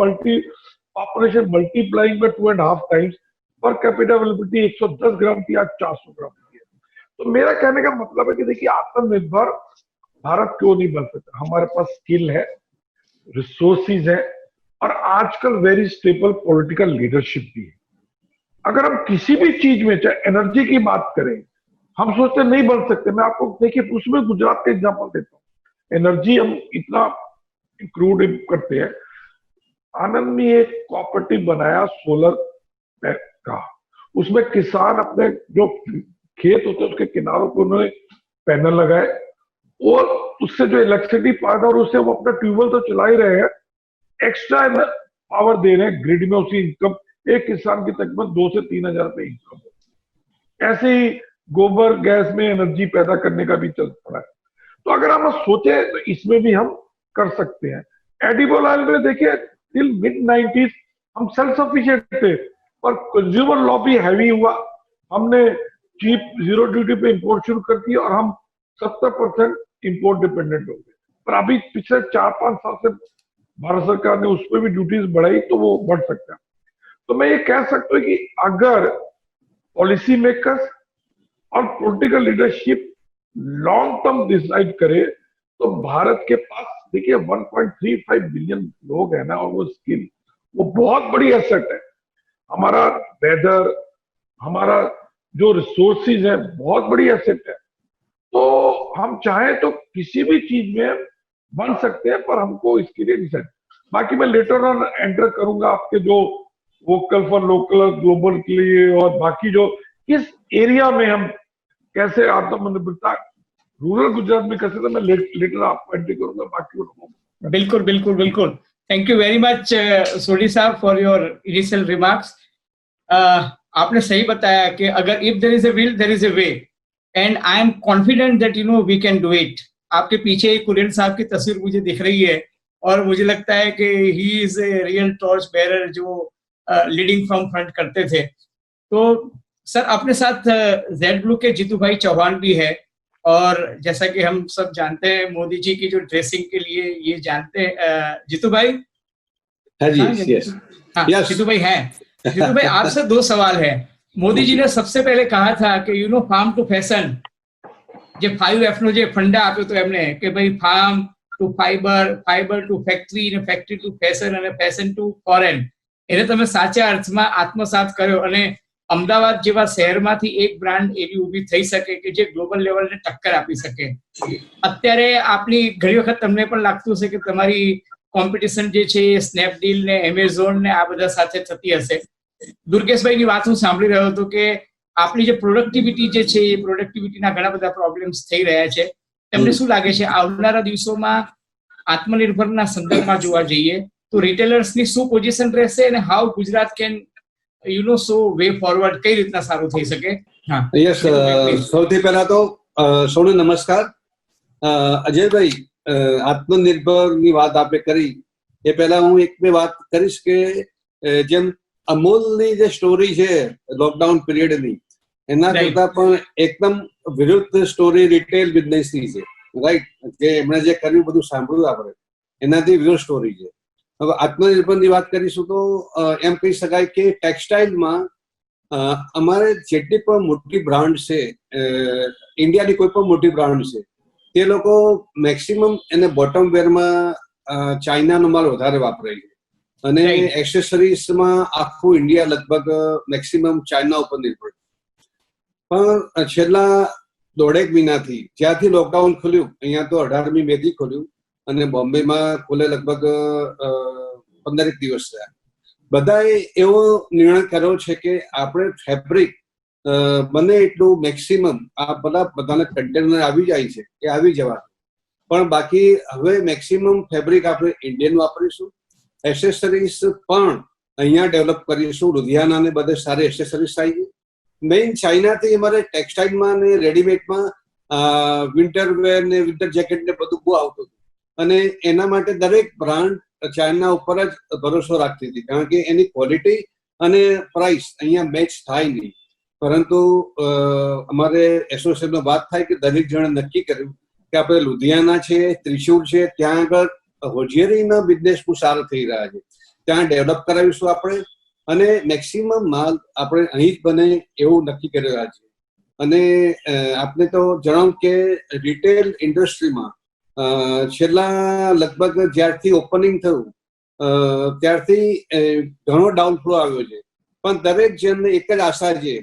population multiplying में 2.5 टाइम्स, पर कैपिटा अवेलेबिलिटी 110 ग्राम थी, आज 400 ग्राम की है। तो मेरा कहने का मतलब है कि देखिए आत्मनिर्भर भारत क्यों नहीं बन सकता? हमारे पास स्किल है, रिसोर्सेज है, और आजकल वेरी स्टेबल पॉलिटिकल लीडरशिप भी है। अगर हम किसी भी चीज में, चाहे एनर्जी की बात करें, हम सोचते नहीं बन सकते। मैं आपको देखिए उसमें गुजरात का एग्जांपल देता हूँ। एनर्जी हम इतना क्रूड करते हैं, आनंद ने एक कोऑपरेटिव बनाया सोलर का, उसमें किसान अपने जो खेत होते हैं उसके किनारों पर उन्होंने पैनल लगाए, और उससे जो इलेक्ट्रिसिटी पाता है, और उससे वो अपना ट्यूबवेल तो चला ही रहे हैं, एक्स्ट्रा पावर दे रहे हैं ग्रिड में, उसी इनकम एक किसान की तकरीबन 2 से 3 हजार रुपए इनकम। ऐसे ही गोबर गैस में एनर्जी पैदा करने का भी चल पड़ा है। तो अगर हम सोचे तो इसमें भी हम कर सकते हैं। एडिबल ऑयल में देखिए टिल मिड 90s हम सेल्फ सफिशिएंट थे, पर कंज्यूमर लॉ भी हैवी हुआ, हमने चीप जीरो ड्यूटी पे इंपोर्ट शुरू कर दिया और हम 70% इंपोर्ट डिपेंडेंट हो गए। पर अभी पिछले 4-5 साल से भारत सरकार ने उस पर भी ड्यूटीज बढ़ाई तो वो बढ़ सकता है। तो मैं ये कह सकता हूँ कि अगर पॉलिसी मेकर्स और political leadership long term decide करे तो भारत के पास देखिए 1.35 बिलियन लोग हैं ना, और वो स्किल वो बहुत बड़ी एसेट है। हमारा वेदर, हमारा जो रिसोर्सेज है बहुत बड़ी एसेट है। तो हम चाहें तो किसी भी चीज में बन सकते हैं, पर हमको इसके लिए डिसाइड, बाकी मैं लेटर ऑन एंटर करूंगा आपके जो वोकल फॉर लोकल ग्लोबल के लिए, और बाकी जो किस एरिया में हम कैसे आत्मनिर्भरता रूरल गुजरात में कैसे, तो मैं लेटर आपको एंट्री करूंगा बाकी लोगों को। बिल्कुल बिल्कुल बिल्कुल। थैंक यू वेरी मच सोडी साहब फॉर योर इनिशियल रिमार्क्स। आपने सही बताया कि अगर if there is a will there is a way, and I am confident that you know we can do it. आपके पीछे कुरियन साहब की तस्वीर मुझे दिख रही है और मुझे लगता है कि he is a real torch bearer जो लीडिंग फ्रॉम फ्रंट करते थे। तो सर अपने साथ जेड ब्लू के जीतू भाई चौहान भी है, और जैसा कि हम सब जानते हैं मोदी जी की जो ड्रेसिंग के लिए ये जानते हैं जीतू भाई। हाँ जी, यस हाँ यस जीतू भाई हैं। जीतू भाई आपसे 2 सवाल है। मोदी जी ने सबसे पहले कहा था कि you know farm to fashion જે 5F નો જે ફંડા આપ્યો તો એમને કે ભાઈ farm to fibre, fibre to factory અને ફેક્ટરી ટુ ફેશન અને ફેશન ટુ ફોરેન, એને તમે સાચા અર્થમાં આત્મસાત કર્યો અને અમદાવાદ જેવા શહેરમાંથી એક બ્રાન્ડ એવી ઊભી થઈ શકે કે જે ગ્લોબલ લેવલને ટક્કર આપી શકે। અત્યારે આપની ઘણી વખત તમને પણ લાગતું હશે કે તમારી કોમ્પિટિશન જે છે એ સ્નેપડીલ ને એમેઝોન ને આ બધા સાથે થતી હશે। દુર્ગેશભાઈની વાત હું સાંભળી રહ્યો હતો કે આપણી જે પ્રોડક્ટિવિટી જે છે એ પ્રોડક્ટિવિટીના ઘણા બધા પ્રોબ્લેમ્સ થઈ રહ્યા છે। તમને શું લાગે છે આવનારા દિવસોમાં આત્મનિર્ભરના સંદર્ભમાં જોવા જઈએ તો રિટેલર્સની શું પોઝિશન રહેશે અને how Gujarat can you know so way forward કઈ રીતના સારું થઈ શકે? હા યસ, સૌથી પહેલા તો સૌને નમસ્કાર। અજયભાઈ, આત્મનિર્ભરની વાત આપણે કરી એ પહેલા હું એક બે વાત કરીશ કે જેમ અમૂલની જે સ્ટોરી છે લોકડાઉન પીરિયડની, એના કરતા પણ એકદમ વિરુદ્ધ સ્ટોરી રિટેલ બિઝનેસની છે, રાઈટ? જે એમણે જે કર્યું બધું સાંભળ્યું આપણે, એનાથી વિરુદ્ધ સ્ટોરી છે। હવે આત્મનિર્ભરની વાત કરીશું તો એમ કહી શકાય કે ટેક્સટાઇલમાં અમારે જેટલી પણ મોટી બ્રાન્ડ છે, ઇન્ડિયાની કોઈ પણ મોટી બ્રાન્ડ છે, તે લોકો મેક્સિમમ એને બોટમ વેરમાં ચાઇનાનો માલ વધારે વાપરે છે અને એક્સેસરીઝમાં આખું ઇન્ડિયા લગભગ મેક્સિમમ ચાઇના ઉપર નિર્ભર। પણ છેલ્લા 1.5 મહિનાથી જ્યાંથી લોકડાઉન ખુલ્યું, અહીંયા તો 18મી મેથી ખુલ્યું અને બોમ્બેમાં ખુલે લગભગ 15 દિવસ થયા, બધાએ એવો નિર્ણય કર્યો છે કે આપણે ફેબ્રિક બને એટલું મેક્સિમમ આ બધાને કન્ટેનર આવી જાય છે એ આવી જવા, પણ બાકી હવે મેક્સિમમ ફેબ્રિક આપણે ઇન્ડિયન વાપરીશું। એસેસરીઝ પણ અહીંયા ડેવલપ કરીશું, લુધિયાના ને બધે સારી એસેસરીઝ થાય છે। મેઇન ચાઇનાથી અમારે ટેક્સટાઇલમાં ને રેડીમેડમાં વિન્ટર વેર ને વિન્ટર જેકેટ ને બધું બહુ આવતું હતું અને એના માટે દરેક બ્રાન્ડ ચાઇના ઉપર જ ભરોસો રાખતી હતી, કારણ કે એની ક્વોલિટી અને પ્રાઇસ અહીંયા મેચ થાય નહીં। પરંતુ અમારે એસોસિએશનમાં વાત થાય કે દરેક જણે નક્કી કર્યું કે આપણે લુધિયાના છે, ત્રિશુર છે, ત્યાં આગળ હોજિયરીના બિઝનેસ બહુ સારા થઈ રહ્યા છે, ત્યાં ડેવલપ કરાવીશું આપણે અને મેક્સિમમ માલ આપણે અહીં જ બને એવું નક્કી કરી રહ્યા છીએ। અને આપને તો જણાવું કે રિટેલ ઇન્ડસ્ટ્રીમાં છેલ્લા લગભગ જ્યારથી ઓપનિંગ થયું ત્યારથી ઘણો ડાઉનફ્લો આવ્યો છે, પણ દરેક જણને એક જ આશા છે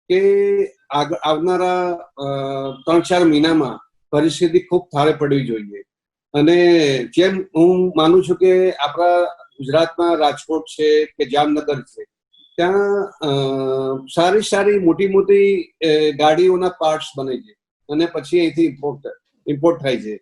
કે આવનારા 3-4 મહિનામાં પરિસ્થિતિ ખૂબ થાળે પડવી જોઈએ। અને જેમ હું માનું છું કે આપણા ગુજરાતમાં રાજકોટ છે કે જામનગર છે, ત્યાં સારી સારી મોટી મોટી ગાડીઓના પાર્ટ્સ બને છે અને પછી અહીંથી ઇમ્પોર્ટ થાય છે।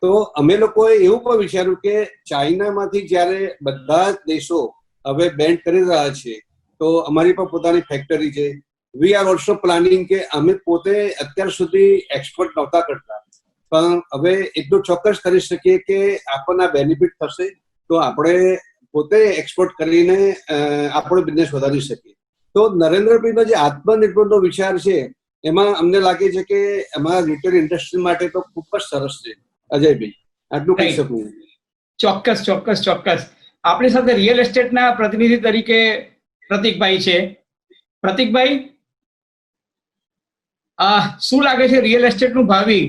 તો અમે લોકોએ એવું પણ વિચાર્યું કે ચાઇનામાંથી જ્યારે બધા જ દેશો હવે બેન કરી રહ્યા છે તો અમારી પણ પોતાની ફેક્ટરી છે। વી આર ઓલ્સો પ્લાનિંગ કે અમે પોતે અત્યાર સુધી એક્સપોર્ટ નહોતા કરતા, પણ હવે એટલું ચોક્કસ કરી શકીએ કે આપણને બેનિફિટ થશે તો આપણે પોતે એક્સપોર્ટ કરીને આપણો બિઝનેસ વધારી શકીએ। તો નરેન્દ્રભાઈનો જે આત્મનિર્ભરનો વિચાર છે એમાં અમને લાગે છે કે અમારા રિટેલ ઇન્ડસ્ટ્રી માટે તો ખૂબ જ સરસ છે. અજયભાઈ, આટલું કહી શકું. ચોક્કસ ચોક્કસ ચોક્કસ. આપણી સાથે રિયલ એસ્ટેટના પ્રતિનિધિ તરીકે પ્રતિકભાઈ છે. પ્રતિકભાઈ, શું લાગે છે રિયલ એસ્ટેટનું ભાવિ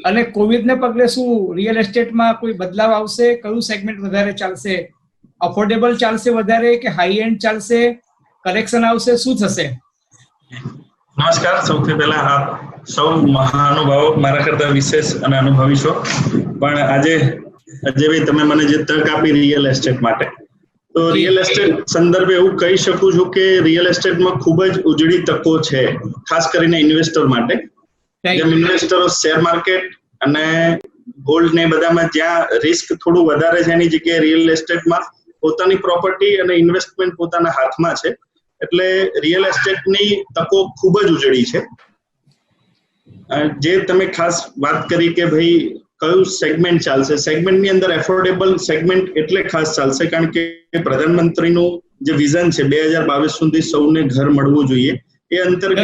અને કોવિડને પગલે શું રિયલ એસ્ટેટમાં કોઈ બદલાવ આવશે? કયું સેગમેન્ટ વધારે ચાલશે? અફોર્ડેબલ ચાલશે વધારે કે હાઈ એન્ડ ચાલશે? કરેક્શન આવશે? શું થશે? નમસ્કાર. સૌથી પહેલા આપ સૌ મહાનુભાવો મારા કરતા વિશેષ અને અનુભવી છો, પણ આજે અજયભાઈ તમે મને જે તક આપી રિયલ એસ્ટેટ માટે, તો રિયલ એસ્ટેટ સંદર્ભે એવું કહી શકું છું કે રિયલ એસ્ટેટમાં ખૂબ જ ઉજળી તકો છે, ખાસ કરીને ઇન્વેસ્ટર માટે. જેમ ઇન્વેસ્ટરો શેર માર્કેટ અને ગોલ્ડ ને બધામાં જ્યાં રિસ્ક થોડું વધારે છે, એની જગ્યાએ રિયલ એસ્ટેટમાં પોતાની પ્રોપર્ટી અને ઇન્વેસ્ટમેન્ટ પોતાના હાથમાં છે, એટલે રિયલ એસ્ટેટની તકો ખૂબ જ ઉજળી છે. જે તમે ખાસ વાત કરી કે ભાઈ કયું સેગમેન્ટ ચાલશે, સેગમેન્ટની અંદર એફોર્ડેબલ સેગમેન્ટ એટલે ખાસ ચાલશે કારણ કે પ્રધાનમંત્રીનું જે વિઝન છે 2022 સુધી સૌને ઘર મળવું જોઈએ, એ અંતર્ગત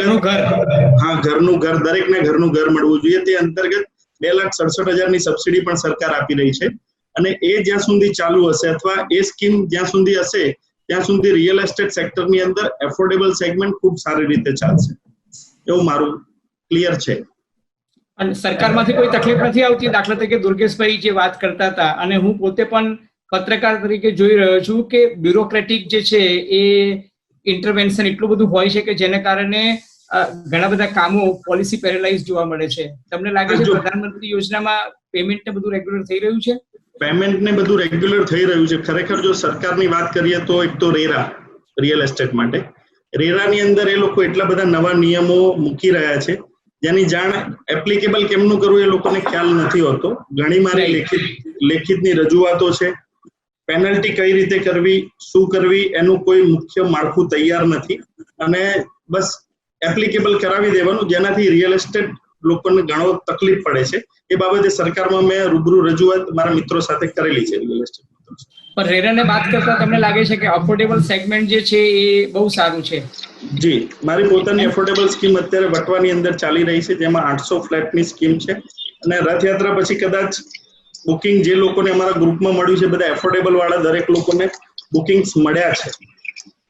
ઘરનું ઘર, દરેકને ઘરનું ઘર મળવું જોઈએ, તે અંતર્ગત 2,67,000ની સબસિડી પણ સરકાર આપી રહી છે. અને એ જ્યાં સુધી ચાલુ હશે અથવા એ સ્કીમ જ્યાં સુધી હશે ત્યાં સુધી રિયલ એસ્ટેટ સેક્ટરની અંદર એફોર્ડેબલ સેગમેન્ટ ખૂબ સારી રીતે ચાલશે, એવું મારું ક્લિયર છે. અને સરકારમાંથી કોઈ તકલીફ નથી આવતી? દાખલા તરીકે દુર્ગેશભાઈ જે વાત કરતા હતા, અને હું પોતે પણ પત્રકાર તરીકે જોઈ રહ્યો છું કે બ્યુરોક્રેટિક જે છે એ ઇન્ટરવેન્શન એટલું બધું હોય છે કે જેને કારણે ઘણા બધા કામો પોલિસી પેરેલાઇઝ જોવા મળે છે. તમને લાગે છે પ્રધાનમંત્રી યોજનામાં પેમેન્ટ ને બધું રેગ્યુલર થઈ રહ્યું છે? પેમેન્ટ ને બધું રેગ્યુલર થઈ રહ્યું છે. ખરેખર જો સરકારની વાત કરીએ તો એક તો રેરા, રિયલ એસ્ટેટ માટે રેરાની અંદર એ લોકો એટલા બધા નવા નિયમો મૂકી રહ્યા છે જેની જાણ એપ્લિકેબલ કેમનું કરવું એ લોકોને ખ્યાલ નથી હોતો. ઘણી મારી લેખિતની રજૂઆતો છે, પેનલ્ટી કઈ રીતે કરવી, શું કરવી, એનું કોઈ મુખ્ય માળખું તૈયાર નથી અને બસ એપ્લિકેબલ કરાવી દેવાનું, જેનાથી રિયલ એસ્ટેટ લોકોને ઘણો તકલીફ પડે છે. એ બાબતે સરકારમાં મેં રૂબરૂ રજૂઆત મારા મિત્રો સાથે કરેલી છે રિયલ એસ્ટેટ. પણ રેરાને વાત કરતા તમને લાગે છે કે અફોર્ડેબલ સેગમેન્ટ જે છે એ બહુ સારું છે? જી, મારી પોતાની એફોર્ડેબલ સ્કીમ અત્યારે વટવાની અંદર ચાલી રહી છે, જેમાં 800 ફ્લેટની સ્કીમ છે અને રથયાત્રા પછી કદાચ બુકિંગ જે લોકોને અમારા ગ્રુપમાં મળ્યું છે બધા એફોર્ડેબલ વાળા દરેક લોકોને બુકિંગ્સ મળ્યા છે.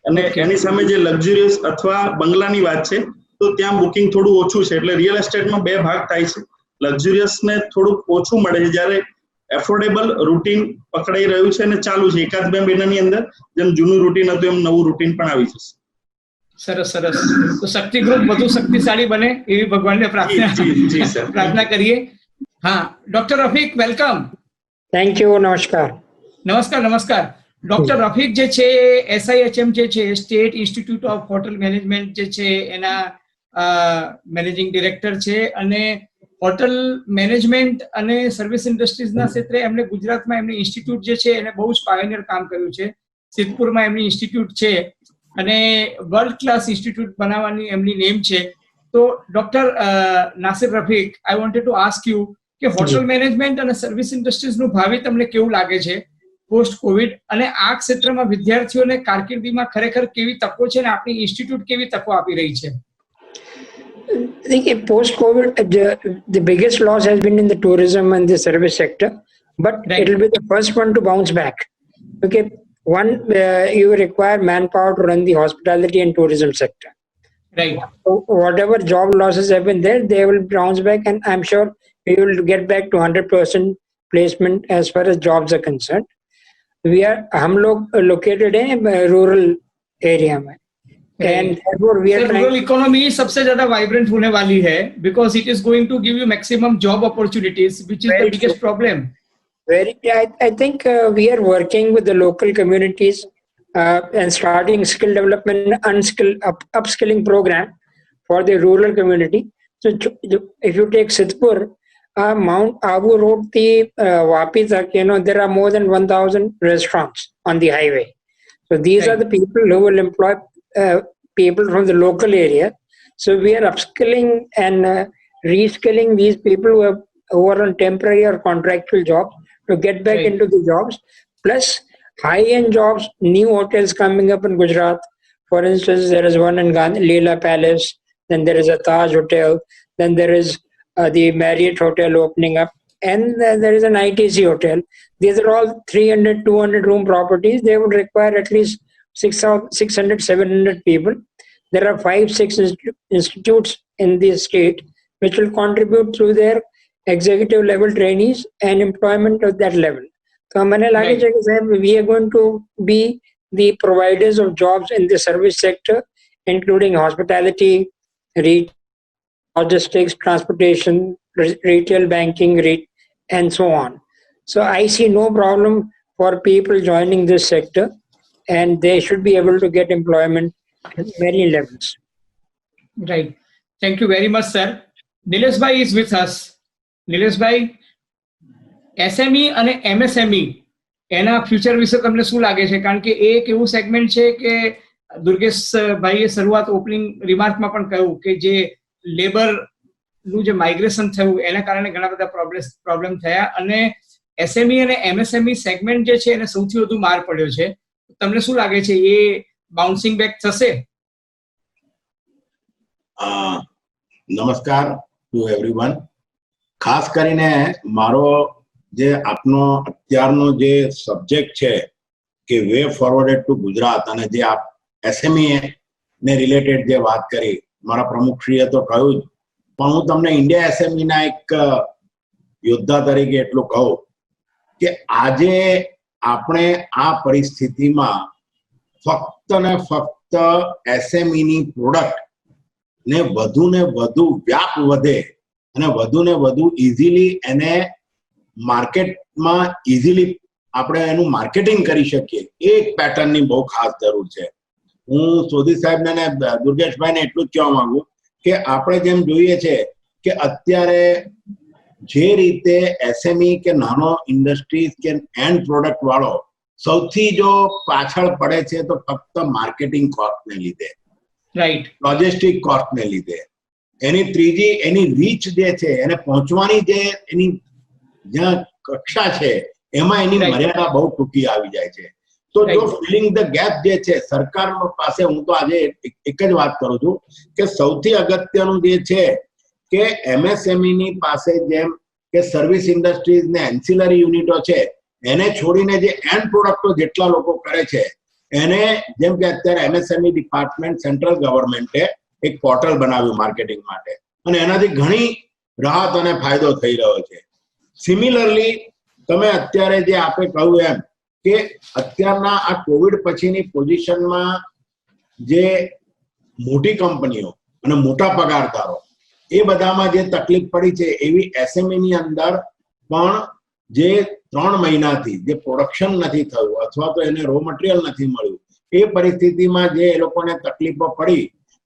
અને એની સામે જે લક્ઝરિયસ અથવા બંગલાની વાત છે તો ત્યાં બુકિંગ થોડું ઓછું છે. એટલે રિયલ એસ્ટેટમાં બે ભાગ થાય છે, લક્ઝરિયસ ને થોડુંક ઓછું મળે છે, જ્યારે એફોર્ડેબલ રૂટીન પકડાઈ રહ્યું છે અને ચાલુ છે. 1-2 મહિનાની અંદર જેમ જૂનું રૂટીન હતું એમ નવું રૂટીન પણ આવી જશે. સરસ સરસ. તો શક્તિ ગ્રુપ વધુ શક્તિશાળી બને એવી ભગવાનને પ્રાર્થના કરીએ. હા, doctor Rafiq, welcome. Thank you. નમસ્કાર. નમસ્કાર નમસ્કાર. ડોક્ટર રફીક જે છે SIHM જે છે state institute of hotel management જે છે એના મેનેજિંગ ડિરેક્ટર છે અને હોટલ મેનેજમેન્ટ અને સર્વિસ ઇન્ડસ્ટ્રીઝના ક્ષેત્રે એમણે ગુજરાતમાં એમની ઇન્સ્ટિટ્યૂટ જે છે એને બહુ જ પાયોનિયર કામ કર્યું છે. સિદ્ધપુરમાં એમની ઇન્સ્ટિટ્યૂટ છે અને વર્લ્ડ ક્લાસ ઇન્સ્ટિટ્યૂટ બનાવવાની એમની નેમ છે. તો doctor Nasir Rafiq, I wanted to ask you કે હોટલ મેનેજમેન્ટ અને સર્વિસ ઇન્ડસ્ટ્રીઝનું ભાવિ તમને કેવું લાગે છે પોસ્ટ કોવિડ, અને આ ક્ષેત્રમાં વિદ્યાર્થીઓને કારકિર્દીમાં ખરેખર કેવી તકો છે અને આપણી ઇન્સ્ટિટ્યૂટ કેવી તકો આપી રહી છે? I think post-COVID, the biggest loss has been in the tourism and the service sector, but it will be the first one to bounce back. Okay, one, you require manpower to run the hospitality and tourism sector. Right. So whatever job losses have been there, they will bounce back, and I'm sure we will get back to 100% placement as far as jobs are concerned. हम लोग located हैं rural area में, and therefore we are rural economy सबसे ज़्यादा vibrant होने वाली है because it is going to give you maximum job opportunities, which is the biggest problem. I think we are working with the local communities and starting skill development, upskilling program for the rural community. So if you take Sidhpur, Mount Abu Road, the Vapi tak, there are more than 1,000 restaurants on the highway. So these are the people who will employ people from the local area. So we are upskilling and reskilling these people who are on temporary or contractual jobs to get back into the jobs. Plus high-end jobs, new hotels coming up in Gujarat, For instance, there is one in Leela Palace, then there is a Taj Hotel, then there is the Marriott Hotel opening up, and there is an ITC Hotel. These are all 300, 200 room properties. They would require at least 600, 700 people. There are 5-6 institutes in the state which will contribute through their executive level trainees and employment at that level. So we are going to be the providers of jobs in the service sector, including hospitality, logistics, transportation, retail banking, and so on. So I see no problem for people joining this sector, and they should be able to get employment at many levels. Right. Thank you very much, sir. Nilesh Bhai is with us. Nilesh Bhai, SME અને MSME એના future વિશે તમને શું લાગે છે? કારણ કે એ એક એવું સેગમેન્ટ છે કે દુર્ગેશ ભાઈએ શરૂઆત ઓપનિંગ રિમાર્કમાં પણ કહ્યું કે જે લેબરનું જે માઇગ્રેશન થયું એના કારણે ઘણા બધા પ્રોબ્લેમ થયા અને SME અને MSME સેગમેન્ટ જે છે એને સૌથી વધુ માર પડ્યો છે. તમને શું લાગે છે એ બાઉન્સિંગ બેક થશે? નમસ્કાર ટુ એવરીવન. ખાસ કરીને મારો જે આપનો અત્યારનો જે સબ્જેક્ટ છે કે વે ફોરવર્ડેડ ટુ ગુજરાત અને જે આપ SME ને રિલેટેડ જે વાત કરી મારા પ્રમુખશ્રીએ તો કહ્યું જ, પણ હું તમને ઇન્ડિયા SME ના એક યોદ્ધા તરીકે એટલું કહું કે આજે આપણે આ પરિસ્થિતિમાં ફક્ત ને ફક્ત SME ની પ્રોડક્ટ ને વધુ વ્યાપ વધે અને વધુ ઇઝીલી એને માર્કેટમાં ઇઝીલી આપણે એનું માર્કેટિંગ કરી શકીએ એ એક પેટર્નની બહુ ખાસ જરૂર છે. હું સોધી સાહેબને અને દુર્ગેશભાઈને એટલું જ કહેવા માંગુ કે આપણે જેમ જોઈએ છે કે અત્યારે જે રીતે SME કે નાનો ઇન્ડસ્ટ્રીઝ કે એન્ડ પ્રોડક્ટ વાળો સૌથી જો પાછળ પડે છે તો ફક્ત માર્કેટિંગ કોસ્ટને લીધે, રાઈટ, લોજિસ્ટિક કોસ્ટને લીધે. એની ત્રીજી એની રીચ જે છે એને પહોંચવાની જે એની જ્યાં કક્ષા છે એમાં એની મર્યાદા બહુ ટૂંકી આવી જાય છે. તો જો ફિલિંગ ધ ગેપ જે છે સરકાર પાસે, હું તો આજે એક જ વાત કરું છું કે સૌથી અગત્યનું જે છે કે MSME ની પાસે જેમ કે સર્વિસ ઇન્ડસ્ટ્રીઝ ને એન્સિલરી યુનિટો છે એને છોડીને જે એન્ડ પ્રોડક્ટો જેટલા લોકો કરે છે એને, જેમ કે અત્યારે MSME ડિપાર્ટમેન્ટ સેન્ટ્રલ ગવર્મેન્ટે એક પોર્ટલ બનાવ્યું માર્કેટિંગ માટે અને એનાથી ઘણી રાહત અને ફાયદો થઈ રહ્યો છે. સિમિલરલી તમે અત્યારે જે આપણે કહ્યું એમ કે અત્યારના આ કોવિડ પછીની પોઝિશનમાં જે મોટી કંપનીઓ અને મોટા પગારદારો એ બધામાં જે તકલીફ પડી છે એવી SME ની અંદર પણ જે 3 મહિનાથી જે પ્રોડક્શન નથી થયું અથવા તો એને રો મટીરિયલ નથી મળ્યું એ પરિસ્થિતિમાં જે એ લોકોને તકલીફો પડી,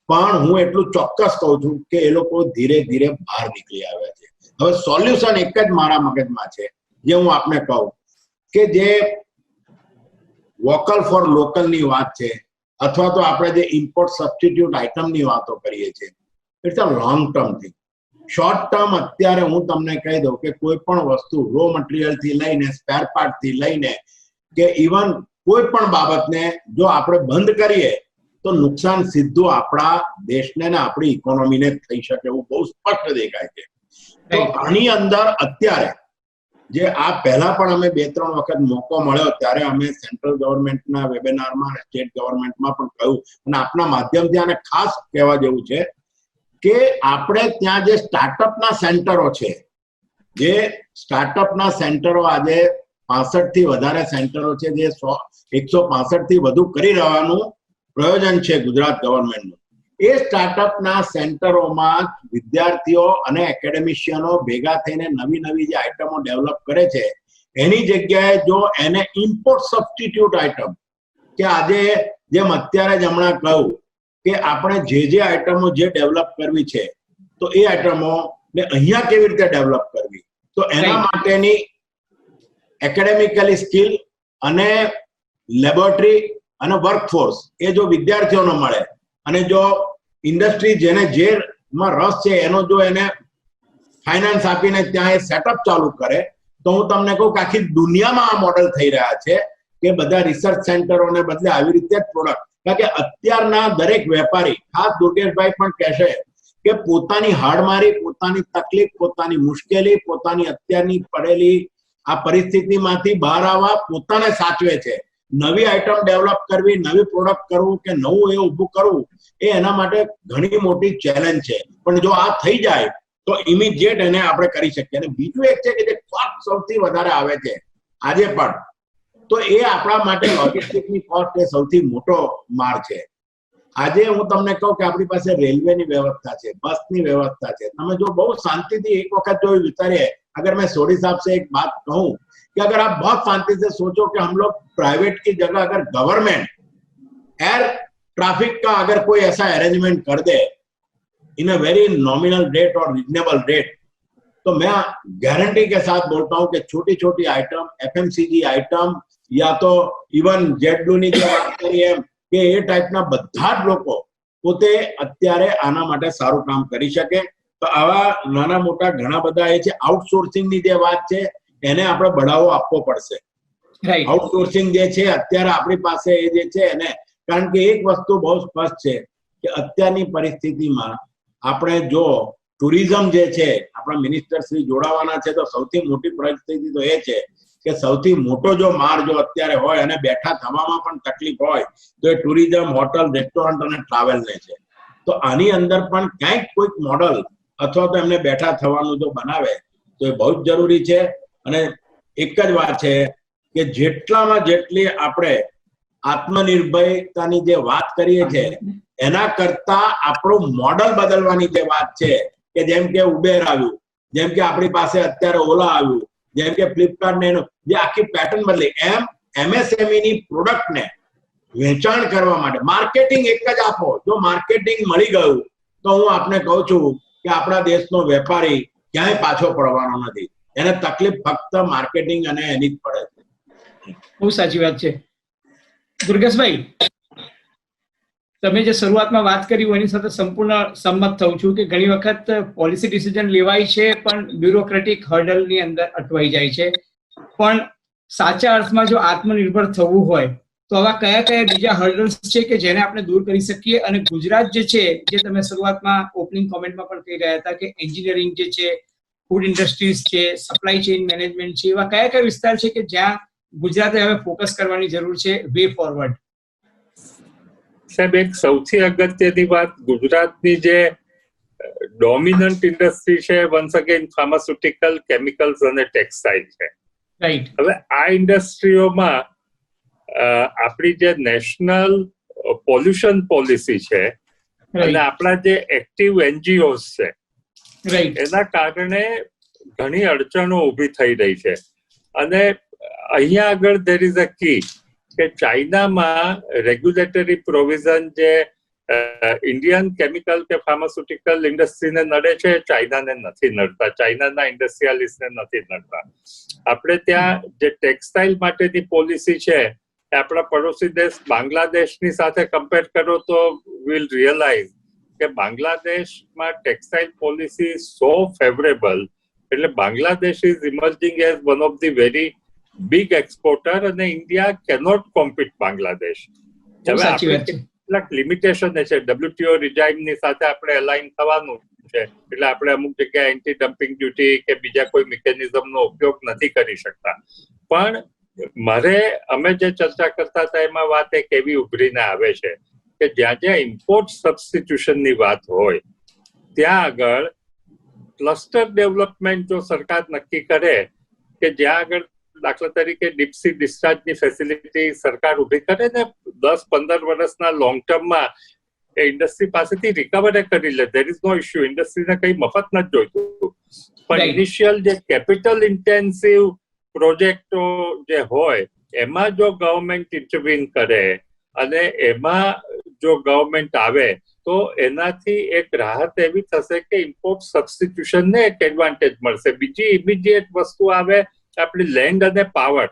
પણ હું એટલું ચોક્કસ કહું છું કે એ લોકો ધીરે ધીરે બહાર નીકળી આવ્યા છે. હવે સોલ્યુશન એક જ મારા મગજમાં છે જે હું આપને કહું કે જે વોકલ ફોર લોકલ ની વાત છે અથવા તો આપણે જે ઇમ્પોર્ટ સબસ્ટિટ્યુટ આઇટમ ની વાતો કરીએ છીએ, it's a long term thing. Short term અત્યારે હું તમને કહી દઉં કે કોઈ પણ વસ્તુ રો મટીરિયલ થી લઈને સ્પેર પાર્ટ થી લઈને કે ઇવન કોઈ પણ બાબતને જો આપણે બંધ કરીએ તો નુકસાન સીધું આપણા દેશને ને આપણી ઇકોનોમીને થઈ શકે એવું બહુ સ્પષ્ટ દેખાય છે. તો આની અંદર અત્યારે જે આ પહેલા પણ અમે 2-3 વખત મોકો મળ્યો ત્યારે અમે સેન્ટ્રલ ગવર્મેન્ટના વેબિનારમાં સ્ટેટ ગવર્મેન્ટમાં પણ કહ્યું અને આપના માધ્યમથી આને ખાસ કહેવા જેવું છે કે આપણે ત્યાં જે સ્ટાર્ટઅપના સેન્ટરો છે, જે સ્ટાર્ટઅપના સેન્ટરો આજે 65 થી વધારે સેન્ટરો છે જે 165 થી વધુ કરી રહેવાનું પ્રયોજન છે ગુજરાત ગવર્મેન્ટનું. એ સ્ટાર્ટઅપના સેન્ટરોમાં વિદ્યાર્થીઓ અને એકેડેમિશિયનો ભેગા થઈને નવી જે આઇટમો ડેવલપ કરે છે એની જગ્યાએ જો એને ઇમ્પોર્ટ સબસ્ટિટ્યુટ આઇટમ કે આજે જેમ અત્યારે જ હમણાં કહ્યું કે આપણે જે આઇટમો જે ડેવલપ કરવી છે તો એ આઇટમો ને અહીંયા કેવી રીતે ડેવલપ કરવી, તો એના માટેની એકેડેમિકલી સ્કિલ અને લેબોરેટરી અને વર્કફોર્સ એ જો વિદ્યાર્થીઓને મળે અને જો ઇન્ડસ્ટ્રી જેને જેમાં રસ છે એનો જો એને ફાઇનાન્સ આપીને ત્યાં એ સેટઅપ ચાલુ કરે તો હું તમને કહું કે આખી દુનિયામાં આ મોડેલ થઈ રહ્યા છે કે બધા રિસર્ચ સેન્ટરોને બદલે આવી રીતે જ પ્રોડક્ટ કારણ કે અત્યારના દરેક વેપારી, ખાસ દુર્ગેશભાઈ પણ કહેશે કે પોતાની હાડમારી, પોતાની તકલીફ, પોતાની મુશ્કેલી, પોતાની અત્યારની પડેલી આ પરિસ્થિતિમાંથી બહાર આવવા પોતાને સાચવે છે. નવી આઈટમ ડેવલપ કરવી, નવી પ્રોડક્ટ કરવું કે નવું એ ઊભું કરવું એ એના માટે ઘણી મોટી ચેલેન્જ છે. પણ જો આ થઈ જાય તો ઇમિડિયેટ એને આપણે કરી શકીએ. અને બીજું એક છે કે જે કોસ્ટ સૌથી વધારે આવે છે આજે પણ, તો એ આપણા માટે લોજિસ્ટિકની કોસ્ટ એ સૌથી મોટો માર છે. આજે હું તમને કહું કે આપણી પાસે રેલવેની વ્યવસ્થા છે, બસની વ્યવસ્થા છે. તમે જો બહુ શાંતિથી એક વખત જો વિચારીએ, अगर मैं सोडी साहब से एक बात कहूं कि अगर आप बहुत शांति से सोचो कि हम लोग प्राइवेट की जगह अगर गवर्नमेंट एयर ट्रैफिक का अगर कोई ऐसा अरेंजमेंट कर दे इन अ वेरी नॉमिनल रेट और रीजनेबल रेट, तो मैं गारंटी के साथ बोलता हूं कि छोटी छोटी आइटम, एफएमसीजी आइटम या तो इवन जेटब्लू ની જે વાત કરીએ કે એ ટાઈપના બધા જ લોકો પોતે અત્યારે આના માટે સારું કામ કરી શકે. તો આવા નાના મોટા ઘણા બધા એ છે. આઉટસોર્સિંગ ની જે વાત છે એને આપણે બઢાવો આપવો પડશે. આઉટસોર્સિંગ જે છે અત્યારે આપણી પાસે એ જે છે એને, કારણ કે એક વસ્તુ બહુ સ્પષ્ટ છે કે અત્યારની પરિસ્થિતિમાં આપણે જો ટુરિઝમ જે છે, આપણા મિનિસ્ટર શ્રી જોડાવાના છે, તો સૌથી મોટી પરિસ્થિતિ તો એ છે કે સૌથી મોટો જો માર જો અત્યારે હોય અને બેઠા થવામાં પણ તકલીફ હોય તો એ ટુરિઝમ, હોટલ, રેસ્ટોરન્ટ અને ટ્રાવેલને છે. તો આની અંદર પણ ક્યાંક કોઈક મોડલ અથવા તો એમને બેઠા થવાનું જો બનાવે તો એ બહુ જ જરૂરી છે. અને એક જ વાત છે કે જેટલામાં જેટલી આપણે આત્મનિર્ભરતાની જે વાત કરીએ છીએ એના કરતા આપણું મોડલ બદલવાની જે વાત છે કે જેમ કે ઉબેર આવ્યું, જેમ કે આપણી પાસે અત્યારે ઓલા આવ્યું, જેમ કે ફ્લિપકાર્ટ ને જે આખી પેટર્ન બદલી, એમ એમએસએમઈ ની પ્રોડક્ટને વેચાણ કરવા માટે માર્કેટિંગ એક જ આપો. જો માર્કેટિંગ મળી ગયું તો હું આપને કહું છું કે આપણા દેશનો વેપારી ક્યાંય પાછો પડવાનો નથી. એને તકલીફ ફક્ત માર્કેટિંગ અને એની જ પડે છે. બહુ સાચી વાત છે. દુર્ગેશભાઈ, તમે જે શરૂઆતમાં વાત કરી એની સાથે સંપૂર્ણ સંમત થઉં છું કે ઘણી વખત પોલિસી ડિસિઝન લેવાય છે પણ બ્યુરોક્રેટિક હર્ડલની અંદર અટવાઈ જાય છે. પણ સાચા અર્થમાં જો આત્મનિર્ભર થવું હોય તો આવા કયા કયા બીજા હર્ડલ્સ છે કે જેને આપણે દૂર કરી શકીએ? અને ગુજરાત જે છે, જે તમે શરૂઆતમાં ઓપનિંગ કોમેન્ટમાં પણ કહી રહ્યા હતા કે એન્જિનિયરિંગ જે છે, ફૂડ ઇન્ડસ્ટ્રીઝ છે, સપ્લાય ચેઇન મેનેજમેન્ટ છે, એવા કયા કયા વિસ્તાર છે કે જ્યાં ગુજરાતે હવે ફોકસ કરવાની જરૂર છે વે ફોરવર્ડ? સાહેબ, એક સૌથી અગત્યની વાત, ગુજરાતની જે ડોમિનન્ટ ઇન્ડસ્ટ્રી છે વન્સ અગેન ફાર્માસ્યુટિકલ, કેમિકલ્સ અને ટેક્સટાઇલ છે. રાઈટ. હવે આ ઇન્ડસ્ટ્રીઓમાં આપણી જે નેશનલ પોલ્યુશન પોલિસી છે અને આપણા જે એક્ટિવ એનજીઓસ છે એના કારણે ઘણી અડચણો ઊભી થઈ રહી છે. અને અહીંયા આગળ ધેર ઇઝ અ કી કે ચાઇનામાં રેગ્યુલેટરી પ્રોવિઝન જે ઇન્ડિયન કેમિકલ કે ફાર્માસ્યુટિકલ ઇન્ડસ્ટ્રીને નડે છે, ચાઇનાને નથી નડતા, ચાઇનાના ઇન્ડસ્ટ્રીયાલિસ્ટને નથી નડતા. આપણે ત્યાં જે ટેક્સટાઇલ માટેની પોલિસી છે આપણા પડોશી દેશ બાંગ્લાદેશની સાથે કમ્પેર કરો તો વિલ રિયલાઇઝ કે બાંગ્લાદેશમાં ટેક્સટાઇલ પોલિસી સો ફેવરેબલ, એટલે Bangladesh is emerging as one of the very big exporter અને ઇન્ડિયા કેનોટ કોમ્પીટ બાંગ્લાદેશ. હવે આપણે કેટલાક લિમિટેશન છે, WTO રિજાઇમની સાથે આપણે અલાઇન થવાનું છે, એટલે આપણે અમુક જગ્યાએ એન્ટી ડમ્પિંગ ડ્યુટી કે બીજા કોઈ મિકેનિઝમનો ઉપયોગ નથી કરી શકતા. પણ અમે જે ચર્ચા કરતા હતા એમાં વાત એક એવી ઉભરીને આવે છે કે જ્યાં જ્યાં ઇમ્પોર્ટ સબસ્ટિટ્યુશનની વાત હોય ત્યાં આગળ ક્લસ્ટર ડેવલપમેન્ટ જો સરકાર નક્કી કરે કે જ્યાં આગળ દાખલા તરીકે ડીપસી ડિસ્ચાર્જની ફેસિલિટી સરકાર ઉભી કરે ને 10-15 વર્ષના લોંગ ટર્મમાં એ ઇન્ડસ્ટ્રી પાસેથી રિકવર કરી લે, ધેર ઇઝ નો ઇશ્યુ. ઇન્ડસ્ટ્રીને કઈ મફત નથી જોઈતું, પણ ઇનિશિયલ જે કેપિટલ ઇન્ટેન્સિવ પ્રોજેક્ટો જે હોય એમાં જો ગવર્મેન્ટ ઇન્ટરવીન કરે અને એમાં જો ગવર્મેન્ટ આવે તો એનાથી એક રાહત એવી થશે કે ઇમ્પોર્ટ સબસ્ટિટ્યુશનને એક એડવાન્ટેજ મળશે. બીજી ઇમિડિયેટ વસ્તુ આવે આપણી લેન્ડ અને પાવર.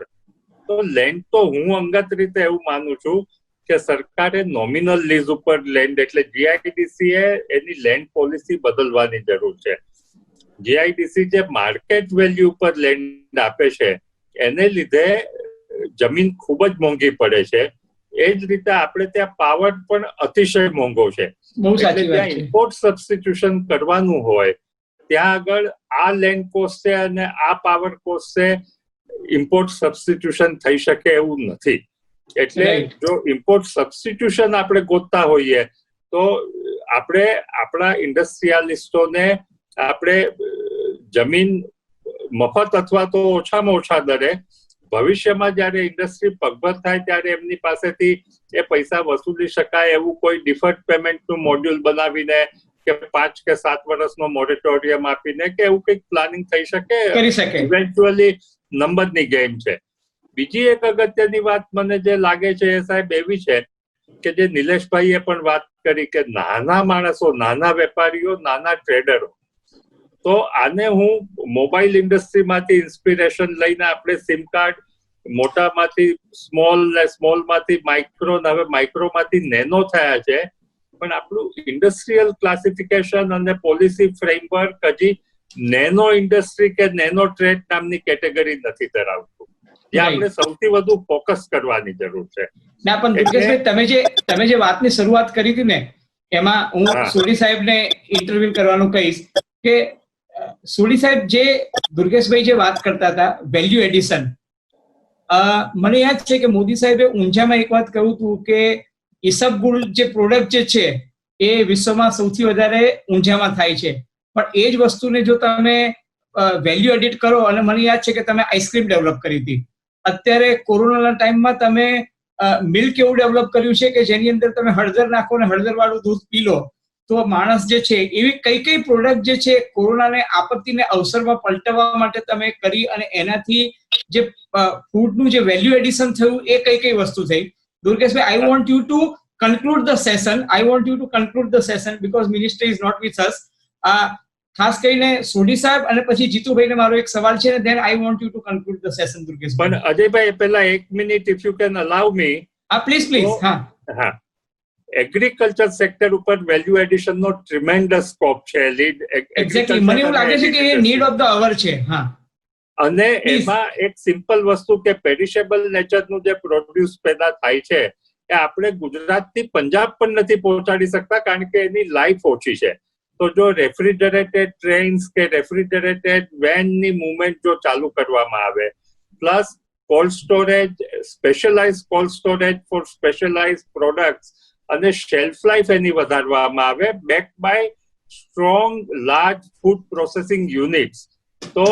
તો લેન્ડ તો હું અંગત રીતે એવું માનું છું કે સરકારે નોમિનલ લીઝ ઉપર લેન્ડ, એટલે જીઆઈડીસી એની લેન્ડ પોલિસી બદલવાની જરૂર છે. જીઆઈડીસી જે માર્કેટ વેલ્યુ ઉપર લેન્ડ આપે છે એને લીધે જમીન ખૂબ જ મોંઘી પડે છે. એ જ રીતે આપણે ત્યાં પાવર પણ અતિશય મોંઘો છે. બહુ સાચી એટલે વાત ત્યાં છે. ઇમ્પોર્ટ સબસ્ટિટ્યુશન કરવાનું હોય ત્યાં આગળ આ લેન્ડ કોસ્ટ છે અને આ પાવર કોસ્ટ છે, ઇમ્પોર્ટ સબસ્ટિટ્યુશન થઈ શકે એવું નથી. એટલે Right. જો ઇમ્પોર્ટ સબસ્ટિટ્યુશન આપણે ગોતતા હોઈએ તો આપણે આપણા ઇન્ડસ્ટ્રીયાલિસ્ટોને આપણે જમીન મફત અથવા તો ઓછામાં ઓછા દરે ભવિષ્યમાં જયારે ઇન્ડસ્ટ્રી પગભર થાય ત્યારે એમની પાસેથી એ પૈસા વસૂલી શકાય એવું કોઈ ડિફર્ડ પેમેન્ટનું મોડ્યુલ બનાવીને કે 5 કે 7 વર્ષનો મોરેટોરિયમ આપીને કે એવું કંઈક પ્લાનિંગ થઈ શકે. કરી શકે. ઇવેન્ચ્યુઅલી નંબરની ગેમ છે. બીજી એક અગત્યની વાત મને જે લાગે છે એ સાહેબ એવી છે કે જે નિલેશભાઈએ પણ વાત કરી કે નાના માણસો, નાના વેપારીઓ, નાના ટ્રેડરો, તો આને હું મોબાઈલ ઇન્ડસ્ટ્રીમાંથી ઇન્સ્પિરેશન લઈને આપણે સિમ કાર્ડ મોટામાંથી સ્મોલમાંથી માઇક્રો, હવે માઇક્રોમાંથી નેનો થયા છે, પણ આપણું ઇન્ડસ્ટ્રીયલ ક્લાસિફિકેશન અને પોલિસી ફ્રેમવર્ક હજી નેનો ઇન્ડસ્ટ્રી કે નેનો ટ્રેડ નામની કેટેગરી નથી ધરાવતું. જે આપણે સૌથી વધુ ફોકસ કરવાની જરૂર છે. ના પણ દુર્ગેશભાઈ, તમે જે વાતની શરૂઆત કરી હતી ને એમાં હું સોઢી સાહેબને ઇન્ટરવ્યુ કરવાનું કહીશ કે સોઢી સાહેબ જે દુર્ગેશભાઈ જે વાત કરતા હતા વેલ્યુ એડિશન, મને યાદ છે કે મોદી સાહેબે ઊંઝામાં એક વાત કહ્યું હતું કે ઈસબગુલ જે પ્રોડક્ટ જે છે એ વિશ્વમાં સૌથી વધારે ઊંઝામાં થાય છે, પણ એ જ વસ્તુને જો તમે વેલ્યુ એડિટ કરો, અને મને યાદ છે કે તમે આઈસ્ક્રીમ ડેવલપ કરી હતી. અત્યારે કોરોનાના ટાઈમમાં તમે મિલ્ક એવું ડેવલપ કર્યું છે કે જેની અંદર તમે હળદર નાખો અને હળદર વાળું દૂધ પી લો તો માણસ જે છે, એવી કઈ પ્રોડક્ટ જે છે કોરોનાને આપત્તિને અવસરમાં પલટાવવા માટે તમે કરી અને એનાથી જે ફૂડનું જે વેલ્યુ એડિશન થયું એ કઈ વસ્તુ થઈ. Durgeshbhai, I want you to conclude the session because minister is not with us. ખાસ કરીને સોઢી સાહેબ અને પછી જીતુભાઈને મારો એક સવાલ છે, then I want you to conclude the session, દુર્ગેશભાઈ. પણ અજયભાઈ પહેલા 1 minute if you can allow me. Please. હા, એગ્રીકલ્ચર સેક્ટર ઉપર વેલ્યુ એડિશન નો ટ્રીમેન્ડસ સ્કોપ છે. એક્ઝેક્ટલી, મને એવું લાગે છે કે એ નીડ ઓફ ધ અવર છે. હા, અને એમાં એક સિમ્પલ વસ્તુ કે પેરિશેબલ નેચરનું જે પ્રોડ્યુસ પેદા થાય છે એ આપણે ગુજરાતથી પંજાબ પણ નથી પહોંચાડી શકતા કારણ કે એની લાઈફ ઓછી છે. તો જો રેફ્રિજરેટેડ ટ્રેન્સ કે રેફ્રિજરેટેડ વેનની મૂવમેન્ટ જો ચાલુ કરવામાં આવે, plus cold storage, specialise cold storage for specialise products અને શેલ્ફ લાઈફ એની વધારવામાં આવે, back by strong large food processing units, તો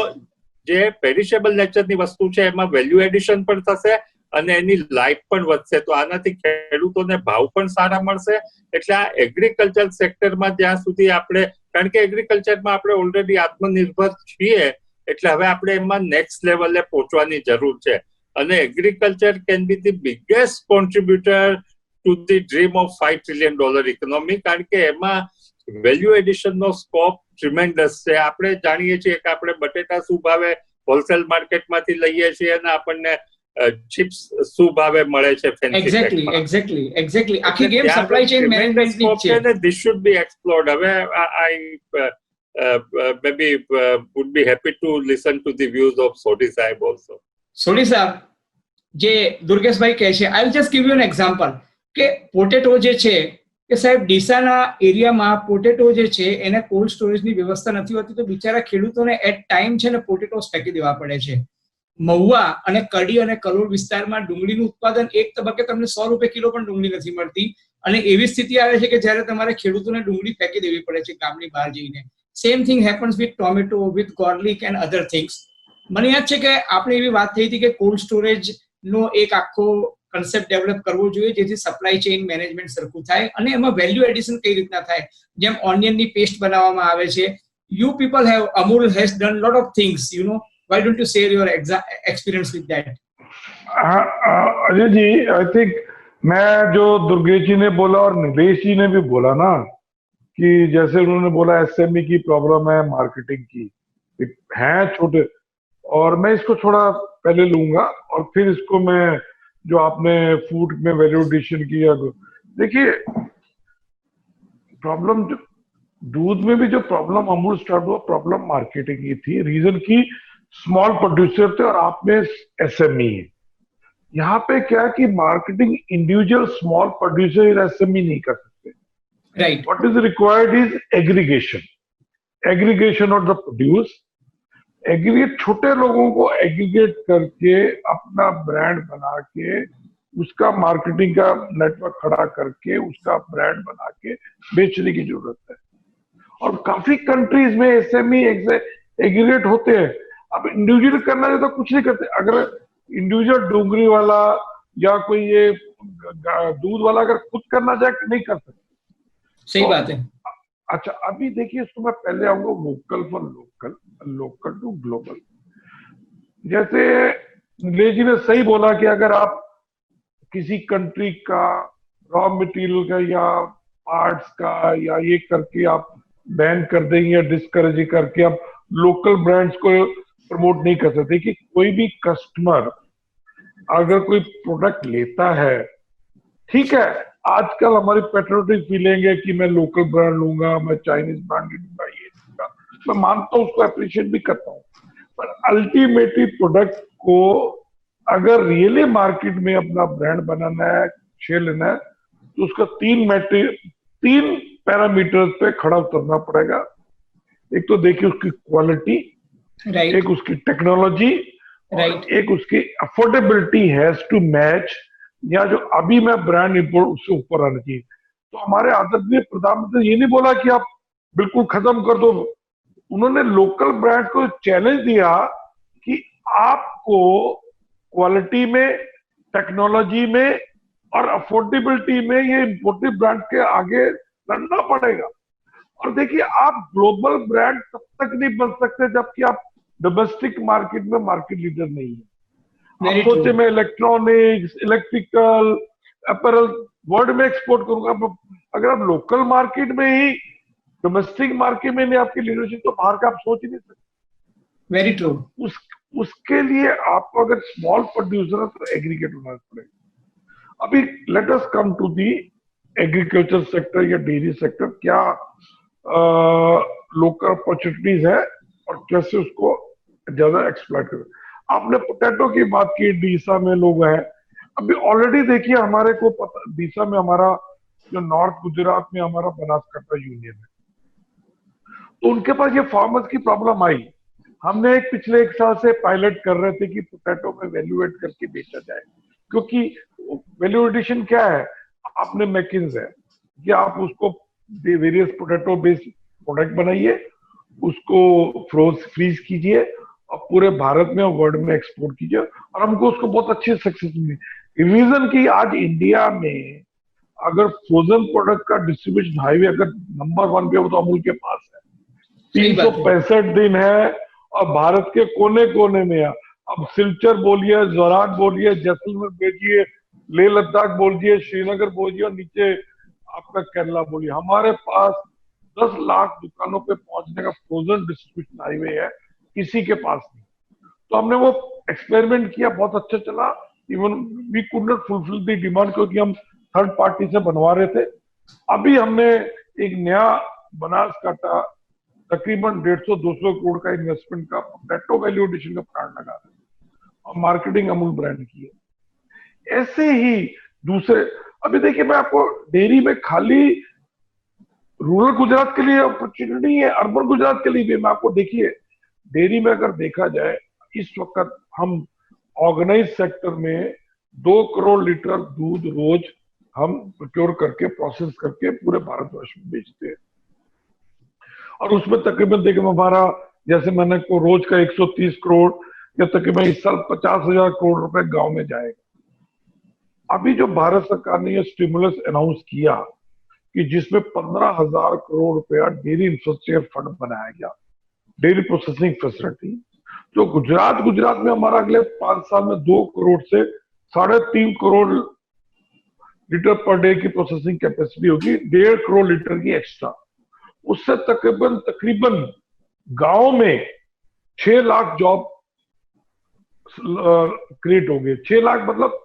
જે પેરિશેબલ નેચરની વસ્તુ છે એમાં વેલ્યુ એડિશન પણ થશે અને એની લાઈફ પણ વધશે. તો આનાથી ખેડૂતોને ભાવ પણ સારા મળશે. એટલે આ એગ્રીકલ્ચર સેક્ટરમાં જ્યાં સુધી આપણે, કારણ કે એગ્રીકલ્ચરમાં આપણે ઓલરેડી આત્મનિર્ભર છીએ, એટલે હવે આપણે એમાં નેક્સ્ટ લેવલે પહોંચવાની જરૂર છે. અને agriculture can be the biggest contributor to the dream of $5 trillion economy, કારણ કે એમાં વેલ્યુ એડિશન નો સ્કોપ ટ્રીમેન્ડસ છે. આપણે જાણીએ છીએ કે આપણે બટેટા શું ભાવે હોલસેલ માર્કેટમાંથી લઈએ છીએ અને આપણને ચિપ્સ શું ભાવે મળે છે ફેન્સી પેકમાં. એક્ઝેક્ટલી આખી ગેમ સપ્લાય ચેઇન મેનેજમેન્ટની છે. This should be explored. હવે I maybe would be happy to listen to the views of Sodhi Sahib also. Sodhi સાહેબ, જે દુર્ગેશભાઈ કહે છે, I will just give U an example કે પોટેટો જે છે કે સાહેબ ડીસાના એરિયામાં પોટેટો જે છે એને કોલ્ડ સ્ટોરેજની વ્યવસ્થા નથી હોતી, તો બિચારા ખેડૂતોને એટ ટાઈમ છે ને પોટેટોસ ફેંકી દેવા પડે છે. મહુવા અને કડી અને કલોલ વિસ્તારમાં ડુંગળીનું ઉત્પાદન એક તબક્કે તમને ₹100 કિલો પણ ડુંગળી નથી મળતી, અને એવી સ્થિતિ આવે છે કે જ્યારે તમારે ખેડૂતોને ડુંગળી ફેંકી દેવી પડે છે ગામની બહાર જઈને. Same thing happens with tomato, with garlic and other things. મને યાદ છે કે આપણે એવી વાત થઈ હતી કે કોલ્ડ સ્ટોરેજ નો એક આખો કન્સેપ્ટ ડેવલપ કરવો જોઈએ જેથી સપ્લાય ચેઇન મેનેજમેન્ટ સરખું થાય અને એમાં વેલ્યુ એડિશન કઈ રીતના થાય. જેમ ઓનિયનની પેસ્ટ બનાવવામાં આવે છે, you people have, Amul has done lot of things, you know, why don't you share your experience with that? Ajay ji, I think मैं जो दुर्गेश जी ने बोला और नीलेश जी ने भी बोला ना कि जैसे उन्होंने बोला एसएमई की प्रॉब्लम है, मार्केटिंग की है छोटे, और मैं इसको थोड़ा पहले लूंगा और फिर इसको मैं जो आपने फूड में वैल्यू एडिशन किया, देखिए प्रॉब्लम दूध में भी जो प्रॉब्लम अमूल स्टार्ट हुआ, प्रॉब्लम मार्केटिंग की थी. रीजन की स्मॉल प्रोड्यूसर थे और आप में एसएमई है. यहाँ पे क्या कि marketing individual small producer SME नहीं कर सकते. Right. What is required is aggregation of the produce. Aggregate, छोटे लोगों को एग्रीगेट करके अपना ब्रांड बना के उसका मार्केटिंग का नेटवर्क खड़ा करके उसका ब्रांड बना के बेचने की जरूरत है. और काफी कंट्रीज में एसएमई एग्रीगेट होते हैं. अब इंडिविजुअल करना है तो कुछ नहीं करते. अगर इंडिविजुअल डोंगरी वाला या कोई ये दूध वाला अगर खुद करना चाहे नहीं कर सकते. सही बात है. अच्छा, अभी देखिए, इसको मैं पहले आऊंगा vocal for local, local to global. जैसे नीलेश जी ने सही बोला कि अगर आप किसी कंट्री का रॉ मटेरियल का या पार्ट्स का या ये करके आप बैन कर देंगे या डिस्करेज करके आप लोकल ब्रांड्स को प्रमोट नहीं कर सकते. कि कोई भी कस्टमर अगर कोई प्रोडक्ट लेता है, ठीक है, आजकल हमारी पेट्रोटिक फीलिंग है कि मैं लोकल ब्रांड लूंगा, मैं चाइनीज ब्रांड लूंगा, ये लूंगा. मैं मानता हूँ, उसको अप्रिशिएट भी करता हूँ. पर अल्टीमेटली प्रोडक्ट को अगर रियली मार्केट में अपना ब्रांड बनाना है, शेयर लेना है, तो उसका तीन पैरामीटर्स पे खड़ा उतरना पड़ेगा. एक तो देखिए उसकी क्वालिटी, राइट. एक उसकी टेक्नोलॉजी, राइट. एक उसकी अफोर्डेबिलिटी हैज टू मैच, या जो अभी मैं ब्रांड इंपोर्ट उससे ऊपर आना चाहिए. तो हमारे आदरणीय प्रधानमंत्री ये नहीं बोला कि आप बिल्कुल खत्म कर दो. उन्होंने लोकल ब्रांड को चैलेंज दिया कि आपको क्वालिटी में, टेक्नोलॉजी में और अफोर्डेबिलिटी में ये इंपोर्टेड ब्रांड के आगे लड़ना पड़ेगा. और देखिए, आप ग्लोबल ब्रांड तब तक नहीं बन सकते जबकि आप डोमेस्टिक मार्केट में मार्केट लीडर नहीं है. आप सोचे मैं इलेक्ट्रॉनिक्स, इलेक्ट्रिकल, अपैरल वर्ल्ड में एक्सपोर्ट करूंगा. अगर आप लोकल मार्केट में ही, डोमेस्टिक मार्केट में नहीं आपकी लीडरशिप, तो बाहर का आप सोच ही नहीं सकते. Very true. उसके लिए आपको अगर स्मॉल प्रोड्यूसर है तो एग्रीगेट होना पड़ेगा. अभी let us come to the agriculture sector या डेयरी सेक्टर. क्या लोकल अपॉर्चुनिटीज है और कैसे उसको ज्यादा एक्सप्लॉइट करें. आपने पोटैटो की बात की, डीसा में लोग हैं. अभी ऑलरेडी देखिए, हमारे को पता, डीसा में हमारा जो नॉर्थ गुजरात में हमारा बनासकांठा यूनियन है, तो उनके पास ये फार्मर्स की प्रॉब्लम आई. हमने पिछले 1 साल से पायलट कर रहे थे कि पोटैटो में वैल्यू एड करके बेचा जाए. क्योंकि वैल्यू एडिशन क्या है, आपने मैकिन्स है कि आप उसको वेरियस पोटैटो बेस्ड प्रोडक्ट बनाइए, उसको फ्रीज कीजिए और पूरे भारत में और वर्ल्ड में एक्सपोर्ट कीजिए. और हमको उसको बहुत अच्छी सक्सेस मिली. रीजन की आज इंडिया में अगर फ्रोजन प्रोडक्ट का डिस्ट्रीब्यूशन हाईवे अगर नंबर 1 पे हो तो अमूल के पास है. 365 दिन है और भारत के कोने कोने में है. अब सिलचर बोलिए, जोराट बोलिए, जैसलमेर बोलिए, लेह लद्दाख बोलिए, श्रीनगर बोलिए और नीचे आपका केरला बोलिए, हमारे पास 10 लाख दुकानों पे पहुंचने का फ्रोजन डिस्ट्रीब्यूशन हाईवे है, किसी के पास नहीं. तो हमने वो एक्सपेरिमेंट किया, बहुत अच्छा चला. Even we could not fulfil the demand क्योंकि हम थर्ड पार्टी से बनवा रहे थे. अभी हमने एक नया बनासकांठा तकरीबन 150-200 करोड़ का इन्वेस्टमेंट का पोटैटो वैल्यू एडिशन का प्लांट लगा रहे हैं और मार्केटिंग अमूल ब्रांड की है. ऐसे ही दूसरे, अभी देखिए, मैं आपको डेयरी में खाली रूरल गुजरात के लिए अपॉर्चुनिटी है, अर्बन गुजरात के लिए भी. मैं आपको देखिए, डेयरी में अगर देखा जाए, इस वक्त हम ऑर्गेनाइज सेक्टर में 2 करोड़ लीटर दूध रोज हम प्रोक्योर करके, प्रोसेस करके पूरे भारतवर्ष में बेचते हैं. और उसमें तकरीबन देखिए, हमारा जैसे मैंने को रोज का 130 करोड़ या तकरीबन इस साल 50,000 करोड़ रुपए गांव में जाएगा. अभी जो भारत सरकार ने ये स्टिमुलस अनाउंस किया कि जिसमें 15,000 करोड़ रुपया डेयरी इंफ्रास्ट्रक्चर फंड बनाया गया, डेयरी प्रोसेसिंग फैसिलिटी, तो गुजरात में हमारा अगले 5 साल में 2 करोड़ से 3.5 करोड़ लीटर पर डे की प्रोसेसिंग कैपेसिटी होगी, 1.5 करोड़ लीटर की एक्स्ट्रा. उससे तकरीबन गांव में 6 लाख जॉब क्रिएट होंगे. 6 लाख मतलब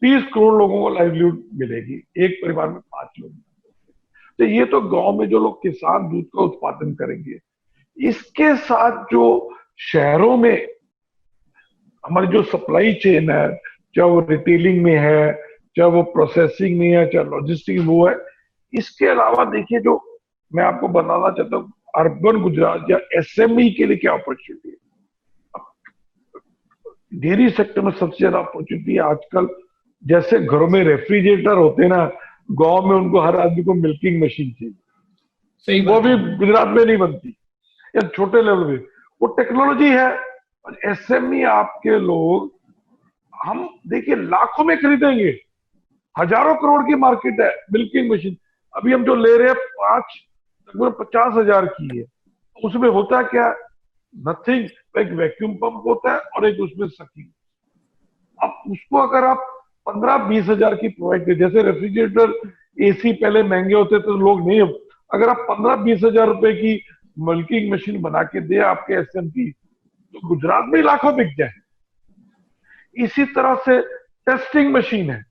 30 करोड़ लोगों को लाइवलीहुड मिलेगी, एक परिवार में 5 लोग. तो ये तो गांव में जो लोग किसान दूध का उत्पादन करेंगे. इसके साथ जो शहरों में हमारी जो सप्लाई चेन है, चाहे वो रिटेलिंग में है, चाहे वो प्रोसेसिंग में है, चाहे लॉजिस्टिक में वो है। इसके अलावा देखिए, जो मैं आपको बताना चाहता हूँ, अर्बन गुजरात या एसएमई के लिए क्या अपॉर्चुनिटी है। डेयरी सेक्टर में सबसे ज्यादा अपॉर्चुनिटी है आजकल। जैसे घरों में रेफ्रिजरेटर होते हैं ना, गांव में उनको हर आदमी को मिल्किंग मशीन चाहिए, सही वो बात भी है। गुजरात में नहीं बनती, या छोटे लेवल पे वो टेक्नोलॉजी है। एसएमई आपके लोग, हम देखिए लाखों में खरीदेंगे, हजारों करोड़ की मार्केट है मिल्किंग मशीन। अभी हम जो ले रहे हैं 50,000 की है, उसमें होता क्या, नथिंग, एक वैक्यूम पंप होता है और एक उसमें सकिंग। अब उसको अगर आप 15-20 हजार की प्रोवाइड करें, जैसे रेफ्रिजरेटर एसी पहले महंगे होते तो लोग नहीं, अगर आप 15-20 हजार रुपए की मिल्किंग मशीन बना के दे आपके एसएमपी, तो गुजरात में लाखों बिक जाए। इसी तरह से टेस्टिंग मशीन है,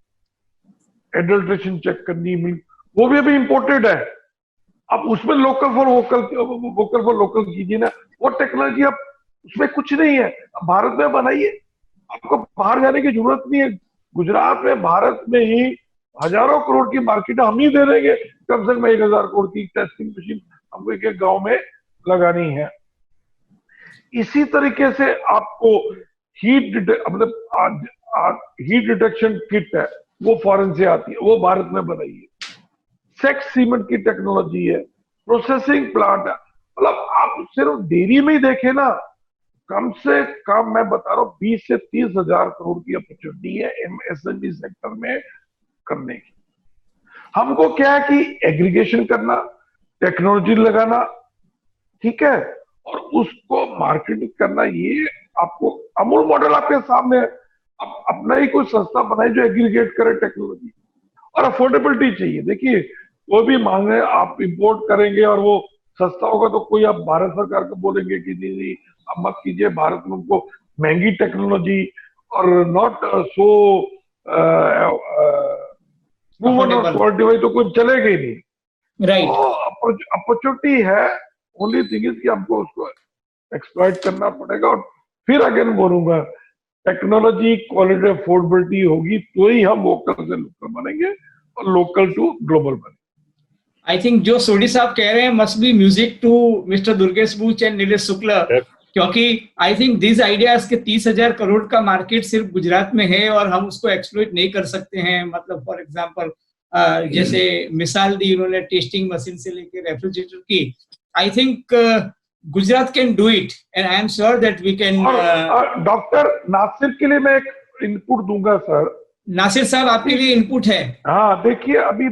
एडल्ट्रेशन चेक करनी, वो भी अभी इंपोर्टेड है। अब उसमें लोकल फॉर लोकल कीजिए ना, वो टेक्नोलॉजी अब उसमें कुछ नहीं है, अब भारत में बनाइए, आपको बाहर जाने की जरूरत नहीं है। गुजरात में, भारत में ही हजारों करोड़ की मार्केट हम ही दे देंगे, कम से कम 1,000 करोड़ की टेस्टिंग मशीन हमको एक गांव में लगानी है। इसी तरीके से आपको हीट डिटेक्शन किट है, वो फॉरेन से आती है, वो भारत में बनाई है। सेक्स सीमेंट की टेक्नोलॉजी है, प्रोसेसिंग प्लांट है। मतलब आप सिर्फ डेयरी में ही देखें ना, कम से कम मैं बता रहा हूँ 20 से 30 हजार करोड़ की अपॉर्चुनिटी है एमएसएमई सेक्टर में करने की। हमको क्या है कि एग्रीगेशन करना, टेक्नोलॉजी लगाना, ठीक है, और उसको मार्केटिंग करना। ये आपको अमूल मॉडल आपके सामने है, आप अपना ही कोई संस्था बनाए जो एग्रीगेट करे टेक्नोलॉजी, और अफोर्डेबिलिटी चाहिए। देखिए, वो भी मांगे, आप इंपोर्ट करेंगे और वो सस्ता होगा तो कोई आप भारत सरकार को बोलेंगे कि नहीं आप मत कीजिए, भारत में उनको महंगी टेक्नोलॉजी और नॉट सो तो कुछ चलेगा ही नहीं। राइट। अपॉर्चुनिटी है, ओनली थिंग इज कि हमको उसको एक्सप्लॉइट करना पड़ेगा। और फिर अगेन बोलूंगा, टेक्नोलॉजी, क्वालिटी, अफोर्डेबिलिटी होगी तो ही हम वोकल से लोकल बनेंगे और लोकल टू ग्लोबल बनेंगे। आई थिंक जो सोडी साहब कह रहे हैं must be music to mister Durgesh Buch and Nilesh Shukla, क्योंकि आई थिंक दिस आइडियाज के 30,000 करोड़ का मार्केट सिर्फ गुजरात में है और हम उसको एक्सप्लॉइट नहीं कर सकते हैं। मतलब फॉर एग्जांपल जैसे मिसाल दी उन्होंने टेस्टिंग मशीन से लेकर रेफ्रिजरेटर की, I think Gujarat can do it and I am sure that we can. Doctor Nasir के लिए मैं एक इनपुट दूंगा सर। नासिर साहब, आपके लिए इनपुट है। हाँ, देखिए, अभी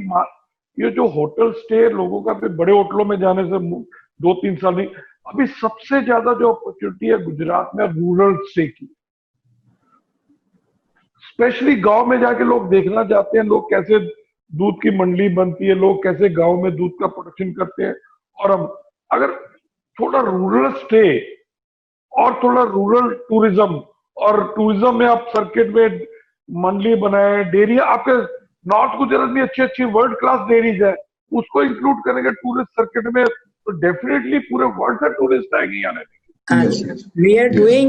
ये जो होटल स्टे लोगों का, बड़े होटलों में जाने से 2-3 साल नहीं, अभी सबसे ज्यादा जो अपॉर्चुनिटी है गुजरात में रूरल स्टे की। स्पेशली गांव में जाके लोग देखना चाहते हैं, लोग कैसे दूध की मंडी बनती है, लोग कैसे गांव में दूध का प्रोडक्शन करते हैं। और हम अगर थोड़ा रूरल स्टे और थोड़ा रूरल टूरिज्म, और टूरिज्म में आप सर्किट में मंडी बनाए, डेयरी, आपके नॉर्थ गुजरात में अच्छी अच्छी वर्ल्ड क्लास डेयरीज है, उसको इंक्लूड करेंगे टूरिस्ट सर्किट में, तो डेफिनेटली पूरे वर्ल्ड से टूरिस्ट आएंगे यहाँ। We are doing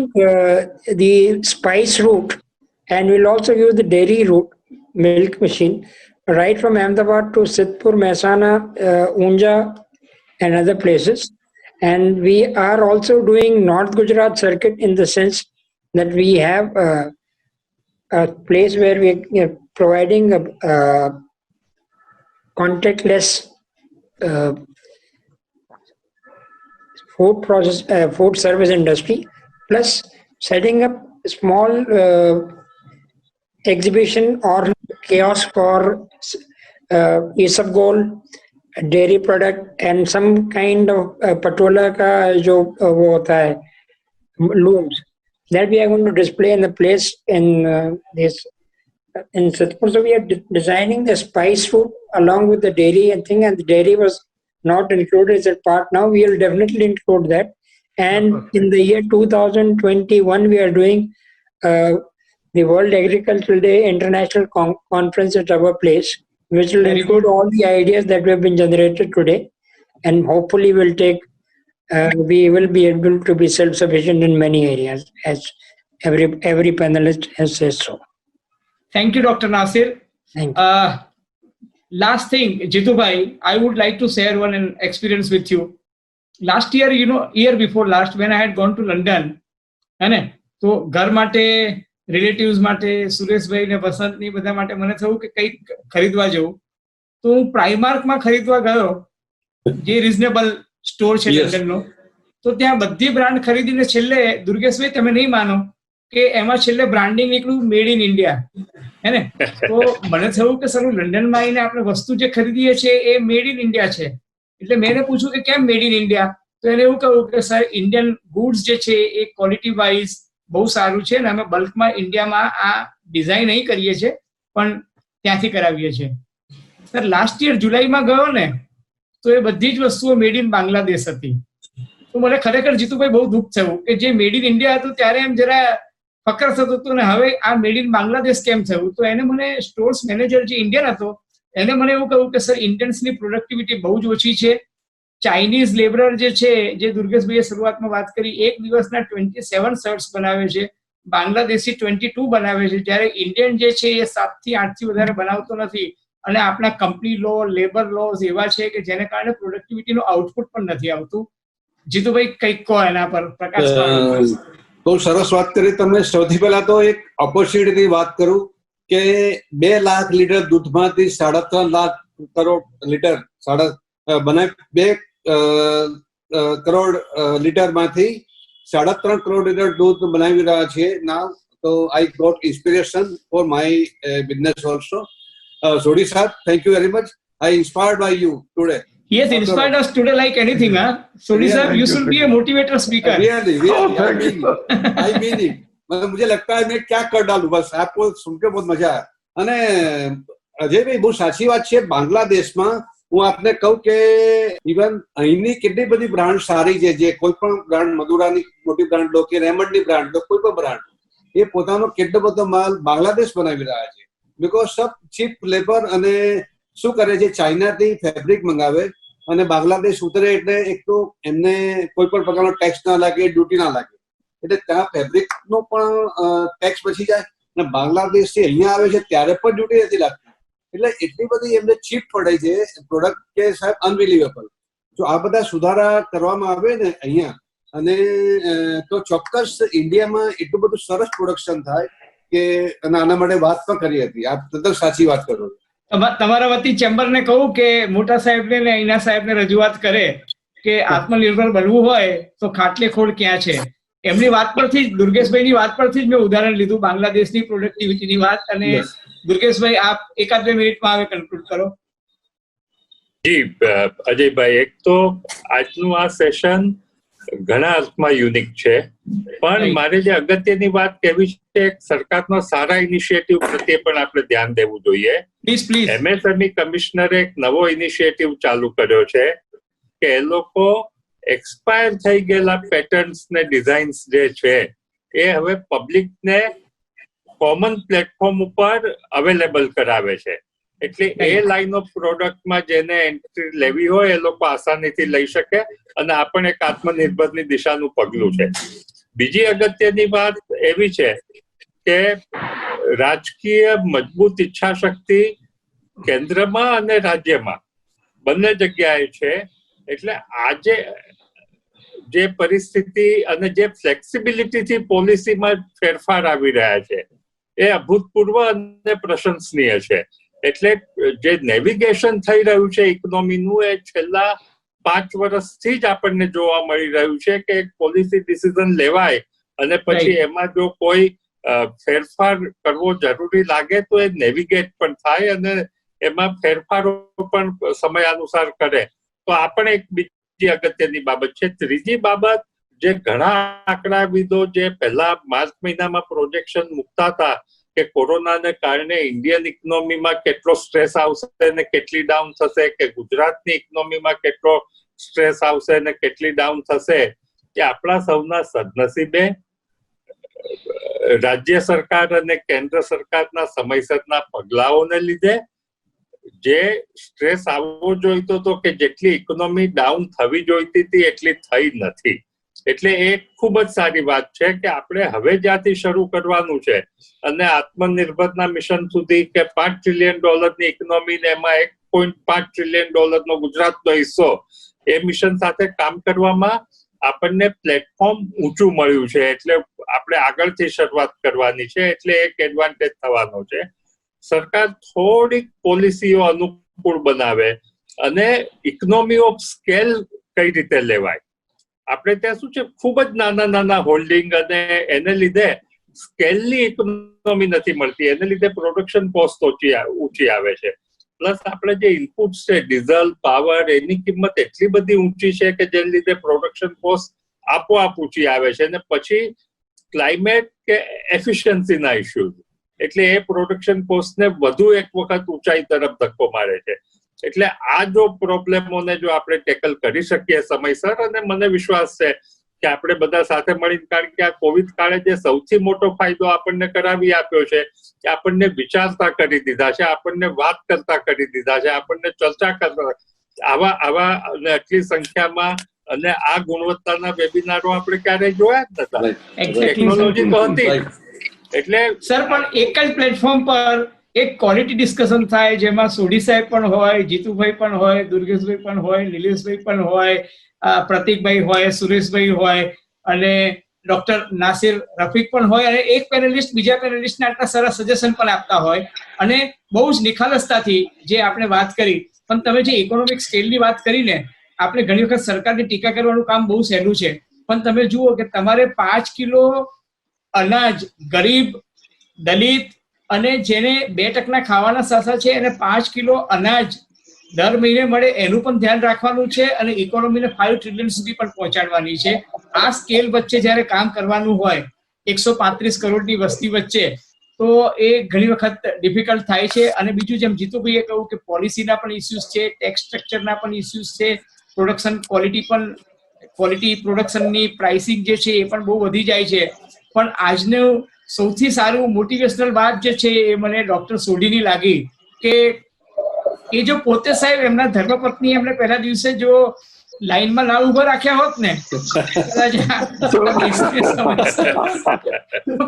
the spice route, and we'll also use the dairy route, milk machine, right from Ahmedabad to Sidhpur, Mehsana, Unja, and other places. And we are also doing North Gujarat circuit in the sense that we have a place where we are providing a contactless food service industry, plus setting up a small exhibition or kiosk for isabgol, dairy product, and some kind of patola ka jo wo hota hai looms that we are going to display in the place in Sidhpur. So we are designing the spice food along with the dairy and thing, and the dairy was not included as a part. Now we will definitely include that. And in the year 2021, we are doing the World Agricultural Day International Conference at our place, which will include all the ideas that have been generated today, and hopefully will take. We will be able to be self-sufficient in many areas, as every panelist has said so. Thank you, Dr. Nasir. Thank you. Last thing, Jitubhai, I would like to share one experience with you. Last year, year before last, when I had gone to London, है ને, તો ઘર માટે, relatives માટે, સુરેશભાઈ ને વસંતની બધા માટે મને થયું કે કંઈક ખરીદવા જવું. તો હું પ્રાઇમાર્કમાં ખરીદવા ગયો, જે રિઝનેબલ સ્ટોર છે લંડનનો. તો ત્યાં બધી બ્રાન્ડ ખરીદીને છેલ્લે, દુર્ગેશભાઈ તમે નહીં માનો કે એમાં છેલ્લે બ્રાન્ડિંગ નીકળ્યું મેડ ઇન ઇન્ડિયા, હે ને. તો મને થયું કે સર લંડનમાં આવીને આપણે વસ્તુ જે ખરીદીએ છીએ એ મેડ ઇન ઇન્ડિયા છે. એટલે મેં એને પૂછ્યું કે કેમ મેડ ઇન ઇન્ડિયા? તો એને એવું કહ્યું કે સર ઇન્ડિયન ગુડ્સ જે છે એ ક્વોલિટી વાઇઝ બહુ સારું છે ને અમે બલ્કમાં ઇન્ડિયામાં આ ડિઝાઇન અહીં કરીએ છીએ પણ ત્યાંથી કરાવીએ છીએ. સર લાસ્ટ યર જુલાઈમાં ગયો ને તો એ બધી જ વસ્તુઓ મેડ ઇન બાંગ્લાદેશ હતી. તો મને ખરેખર જીતુભાઈ બહુ દુઃખ થયું કે જે મેડ ઇન ઇન્ડિયા હતું ત્યારે એમ જરા ફકર થતો હતો ને હવે આ મેડ ઇન બાંગ્લાદેશ કેમ થયું? તો એને મને સ્ટોર્સ મેનેજર જે ઇન્ડિયન હતો એને મને એવું કહ્યું કે સર ઇન્ડિયન્સની પ્રોડક્ટિવિટી બહુ જ ઓછી છે. ચાઇનીઝ લેબરર જે છે, જે દુર્ગેશભાઈએ શરૂઆતમાં વાત કરી, એક દિવસના 27 શર્ટ્સ બનાવે છે, બાંગ્લાદેશી 22 બનાવે છે, જ્યારે ઇન્ડિયન જે છે એ 7 થી 8 થી વધારે બનાવતો નથી. અને આપણા કંપની લો, લેબર લોઝ એવા છે કે જેને કારણે પ્રોડક્ટિવિટીનું આઉટપુટ પણ નથી આવતું. જીતુભાઈ કંઈક કહો એના પર, પ્રકાશ પાડો. બહુ સરસ વાત કરી તમે. સૌથી પહેલા તો એક ઓપોર્ચ્યુનિટીની વાત કરું કે 2 લાખ લીટર દૂધમાંથી 3.5 લાખ કરોડ લીટર બનાવી 2 કરોડ લીટરમાંથી 3.5 કરોડ લીટર દૂધ બનાવી રહ્યા છીએ નાવ. તો I got inspiration for my business also. Sodhi sir, thank you very much. I inspired by you today. He has inspired us today like anything, huh? Sodhi sir, you should be a motivator speaker. Really, I mean it. मुझे लगता है मैं क्या कर डालूं, बस आपको सुन के बहुत मजा आया. અને અજયભાઈ બહુ સાચી વાત છે. બાંગ્લાદેશમાં હું આપને કહું કે ઇવન અહીંની કેટલી બધી બ્રાન્ડ સારી છે, જે કોઈ પણ બ્રાન્ડ, મદુરાની મોટી બ્રાન્ડ લો કે રેમંડની બ્રાન્ડ લો, કોઈ પણ બ્રાન્ડ, એ પોતાનો કેટલો બધો માલ બાંગ્લાદેશ બનાવી રહ્યા છે. બિકોઝ સબ ચીપ લેબર અને શું કરે છે, ચાઇનાથી ફેબ્રિક મંગાવે અને બાંગ્લાદેશ ઉતરે એટલે એક તો એમને કોઈ પણ પ્રકારનો ટેક્સ ના લાગે, ડ્યુટી ના લાગે, એટલે ત્યાં ફેબ્રિકનો પણ ટેક્સ બચી જાય. અને બાંગ્લાદેશથી અહીંયા આવે છે ત્યારે પણ ડ્યુટી નથી લાગતી. એટલે એટલી બધી એમને ચીપ પડે છે પ્રોડક્ટ કે સાહેબ અનબિલીવેબલ. જો આ બધા સુધારા કરવામાં આવે ને અહીંયા, અને તો ચોક્કસ ઇન્ડિયામાં એટલું બધું સરસ પ્રોડક્શન થાય કે આના માટે વાત પણ કરી હતી. આપ તદ્દન સાચી વાત કરો. તમારા વતી ચેમ્બરને કહું કે મોટા સાહેબને ને અહીંના સાહેબને રજૂઆત કરે કે આત્મનિર્ભર બનવું હોય તો ખાટલે ખોળ ક્યાં છે. એમની વાત પરથી જ, દુર્ગેશભાઈની વાત પરથી જ મેં ઉદાહરણ લીધું બાંગ્લાદેશની પ્રોડક્ટિવિટીની વાત. અને દુર્ગેશભાઈ આપ 1-2 મિનિટમાં હવે કન્ક્લુડ કરો. જી અજયભાઈ, એક તો આજનું આ સેશન ઘણા અર્થમાં યુનિક છે, પણ મારે જે અગત્યની વાત કહેવી છે, સરકારના સારા ઇનિશિયેટિવ પ્રત્યે પણ આપણે ધ્યાન દેવું જોઈએ. MSME કમિશનરે એક નવો ઇનિશિયેટિવ ચાલુ કર્યો છે કે એ લોકો એક્સપાયર થઈ ગયેલા પેટર્ન્સ ને ડિઝાઇન્સ જે છે એ હવે પબ્લિકને કોમન પ્લેટફોર્મ ઉપર અવેલેબલ કરાવે છે. એટલે એ લાઈન ઓફ પ્રોડક્ટમાં જેને એન્ટ્રી લેવી હોય એ લોકો આસાનીથી લઈ શકે, અને આ પણ એક આત્મનિર્ભરની દિશાનું પગલું છે. બીજી અગત્યની વાત એવી છે કે રાજકીય મજબૂત ઈચ્છા શક્તિ કેન્દ્રમાં અને રાજ્યમાં બંને જગ્યાએ છે. એટલે આજે જે પરિસ્થિતિ અને જે ફ્લેક્સિબિલિટીથી પોલિસીમાં ફેરફાર આવી રહ્યા છે એ અભૂતપૂર્વ અને પ્રશંસનીય છે. એટલે જે નેવિગેશન થઈ રહ્યું છે ઇકોનોમીનું, એ છેલ્લા 5 વર્ષથી જ આપણને જોવા મળી રહ્યું છે કે એક પોલિસી ડિસિઝન લેવાય અને પછી એમાં જો કોઈ ફેરફાર કરવો જરૂરી લાગે તો એ નેવિગેટ પણ થાય અને એમાં ફેરફારો પણ સમયાનુસાર કરે. તો આ પણ એક બીજી અગત્યની બાબત છે. ત્રીજી બાબત, જે ઘણા આંકડાવિદો જે પહેલા માર્ચ મહિનામાં પ્રોજેક્શન મૂકતા હતા કે કોરોનાને કારણે ઇન્ડિયન ઇકોનોમીમાં કેટલો સ્ટ્રેસ આવશે ને કેટલી ડાઉન થશે, કે ગુજરાતની ઇકોનોમીમાં કેટલો સ્ટ્રેસ આવશે ને કેટલી ડાઉન થશે, કે આપણા સૌના સદનસીબે રાજ્ય સરકાર અને કેન્દ્ર સરકારના સમયસરના પગલાઓને લીધે જે સ્ટ્રેસ આવવો જોઈતો હતો, કે જેટલી ઇકોનોમી ડાઉન થવી જોઈતી હતી એટલી થઈ નથી. એટલે એ ખૂબ જ સારી વાત છે કે આપણે હવે જ્યાંથી શરૂ કરવાનું છે અને આત્મનિર્ભરના મિશન સુધી કે $5 ટ્રિલિયન ની ઇકોનોમી ને એમાં $1.5 ટ્રિલિયન ગુજરાતનો હિસ્સો, એ મિશન સાથે કામ કરવામાં આપણને પ્લેટફોર્મ ઊંચું મળ્યું છે. એટલે આપણે આગળથી શરૂઆત કરવાની છે, એટલે એક એડવાન્ટેજ થવાનો છે. સરકાર થોડીક પોલિસીઓ અનુકૂળ બનાવે અને ઇકોનોમી ઓફ સ્કેલ કઈ રીતે લેવાય. આપણે ત્યાં શું છે, ખૂબ જ નાના નાના હોલ્ડિંગ અને એને લીધે સ્કેલની ઇકોનોમી નથી મળતી, એને લીધે પ્રોડક્શન કોસ્ટ ઊંચી આવે છે. પ્લસ આપણે જે ઇનપુટ્સ છે, ડીઝલ, પાવર, એની કિંમત એટલી બધી ઊંચી છે કે જેને લીધે પ્રોડક્શન કોસ્ટ આપોઆપ ઊંચી આવે છે. અને પછી ક્લાઇમેટ કે એફિશિયન્સીના ઇસ્યુઝ, એટલે એ પ્રોડક્શન કોસ્ટને વધુ એક વખત ઊંચાઈ તરફ ધક્કો મારે છે. એટલે આ જો પ્રોબ્લેમોને જો આપણે ટેકલ કરી શકીએ સમયસર, અને મને વિશ્વાસ છે કે આપણે બધા સાથે મળીને, કારણ કે આ કોવિડ કાળે જે સૌથી મોટો ફાયદો આપણને કરાવી આપ્યો છે કે આપણને વિચારતા કરી દીધા છે, આપણને વાત કરતા કરી દીધા છે, આપણને ચર્ચા કરતા, આવા અને આટલી સંખ્યામાં અને આ ગુણવત્તાના વેબિનારો આપણે ક્યારેય જોયા જ નતા. ટેકનોલોજી તો હતી. એટલે સર, પણ એક જ પ્લેટફોર્મ પર એક ક્વોલિટી ડિસ્કશન થાય, જેમાં સોઢી સાહેબ પણ હોય, જીતુભાઈ પણ હોય, દુર્ગેશભાઈ પણ હોય, નિલેશભાઈ પણ હોય, પ્રતિકભાઈ હોય, સુરેશભાઈ હોય અને ડોક્ટર નાસિર રફીક પણ હોય, અને એક પેનલિસ્ટ બીજા પેનલિસ્ટને આટલા સરસ સજેશન પણ આપતા હોય, અને બહુ જ નિખાલસતાથી જે આપણે વાત કરી. પણ તમે જે ઇકોનોમિક સ્કેલની વાત કરીને, આપણે ઘણી વખત સરકારની ટીકા કરવાનું કામ બહુ સહેલું છે, પણ તમે જુઓ કે તમારે 5 કિલો અનાજ ગરીબ, દલિત અને જેને 2% ખાવાના સાસા છે એને 5 કિલો અનાજ દર મહિને મળે, એનું પણ ધ્યાન રાખવાનું છે, અને ઇકોનોમીને 5 ટ્રિલિયન સુધી પણ પહોંચાડવાની છે. આ સ્કેલ વચ્ચે જયારે કામ કરવાનું હોય 135 કરોડની વસ્તી વચ્ચે, તો એ ઘણી વખત ડિફિકલ્ટ થાય છે. અને બીજું, જેમ જીતુભાઈએ કહ્યું કે પોલિસીના પણ ઇસ્યુઝ છે, ટેક્સ સ્ટ્રક્ચરના પણ ઇસ્યુઝ છે, પ્રોડક્શન ક્વોલિટી પ્રોડક્શનની પ્રાઇસિંગ જે છે એ પણ બહુ વધી જાય છે. પણ આજનું સૌથી સારું મોટિવેશનલ વાત જે છે એ મને ડોક્ટર સોઢીની લાગી, કે એ જો પોતે સાહેબ એમના ધર્મપત્ની એમને પહેલા દિવસે જો લાઈનમાં ના ઉભા રાખ્યા હોત ને,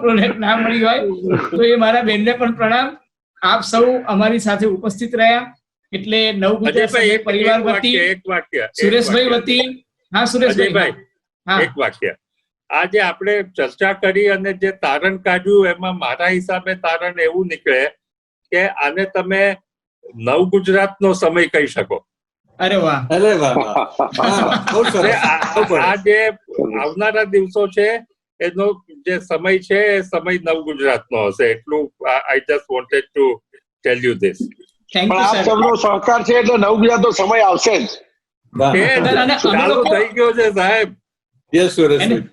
પ્રોડક્ટ ના મળી હોય તો એ મારા બેનને પણ પ્રણામ. આપ સૌ અમારી સાથે ઉપસ્થિત રહ્યા, એટલે નવ ગુજરાત પરિવાર વતી, સુરેશભાઈ વતી. હા સુરેશભાઈ, એક વાક્ય. આજે આપણે ચર્ચા કરી અને જે તારણ કાઢ્યું, એમાં મારા હિસાબે તારણ એવું નીકળે કે આને તમે નવ ગુજરાતનો સમય કહી શકો. અરે વાહ, અરે વાહ. આ જે આવનારા દિવસો છે એનો જે સમય છે એ સમય નવ ગુજરાતનો હશે. એટલું I just wanted to tell you this. Thank પણ યુ આપ સર. સૌનો સહકાર છે એટલે નવ ગુજરાતનો સમય આવશે જ. ચાલુ થઈ ગયો છે સાહેબ. યસ સુરેશભાઈ.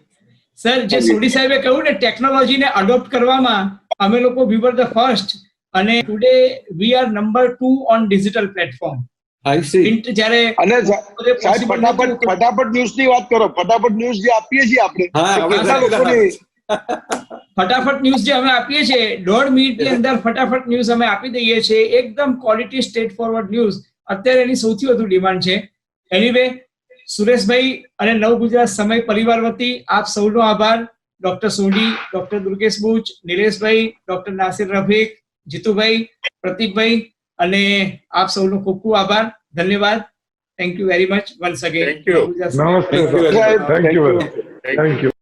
સર, જે સોઢી સાહેબે કહ્યું ને, ટેકનોલોજીને અડોપ્ટ કરવામાં અમે લોકો વી વર ધ ફર્સ્ટ, અને today we are number 2 on digital platform. I C. જ્યારે અને સાહેબ ફટાફટ ન્યૂઝની વાત કરો. ફટાફટ ન્યૂઝ જે આપીએ છીએ આપણે, ફટાફટ ન્યૂઝ જે અમે આપીએ છીએ, 1.5 મિનિટની અંદર ફટાફટ ન્યૂઝ અમે આપી દઈએ છીએ. એકદમ ક્વોલિટી સ્ટ્રેટ ફોરવર્ડ ન્યૂઝ અત્યારે એની સૌથી વધુ ડિમાન્ડ છે. એનીવે, સુરેશભાઈ અને નવ ગુજરાત સમય પરિવાર વતી આપ સૌનો આભાર. ડોક્ટર સોઢી, ડોક્ટર દુર્ગેશ બુચ, નિલેશભાઈ, ડોક્ટર નાસિર રફીક, જીતુભાઈ, પ્રતિકભાઈ, અને આપ સૌનો ખૂબ ખૂબ આભાર. ધન્યવાદ. Thank you very much once again. Thank you. નમસ્તે સર. Thank you.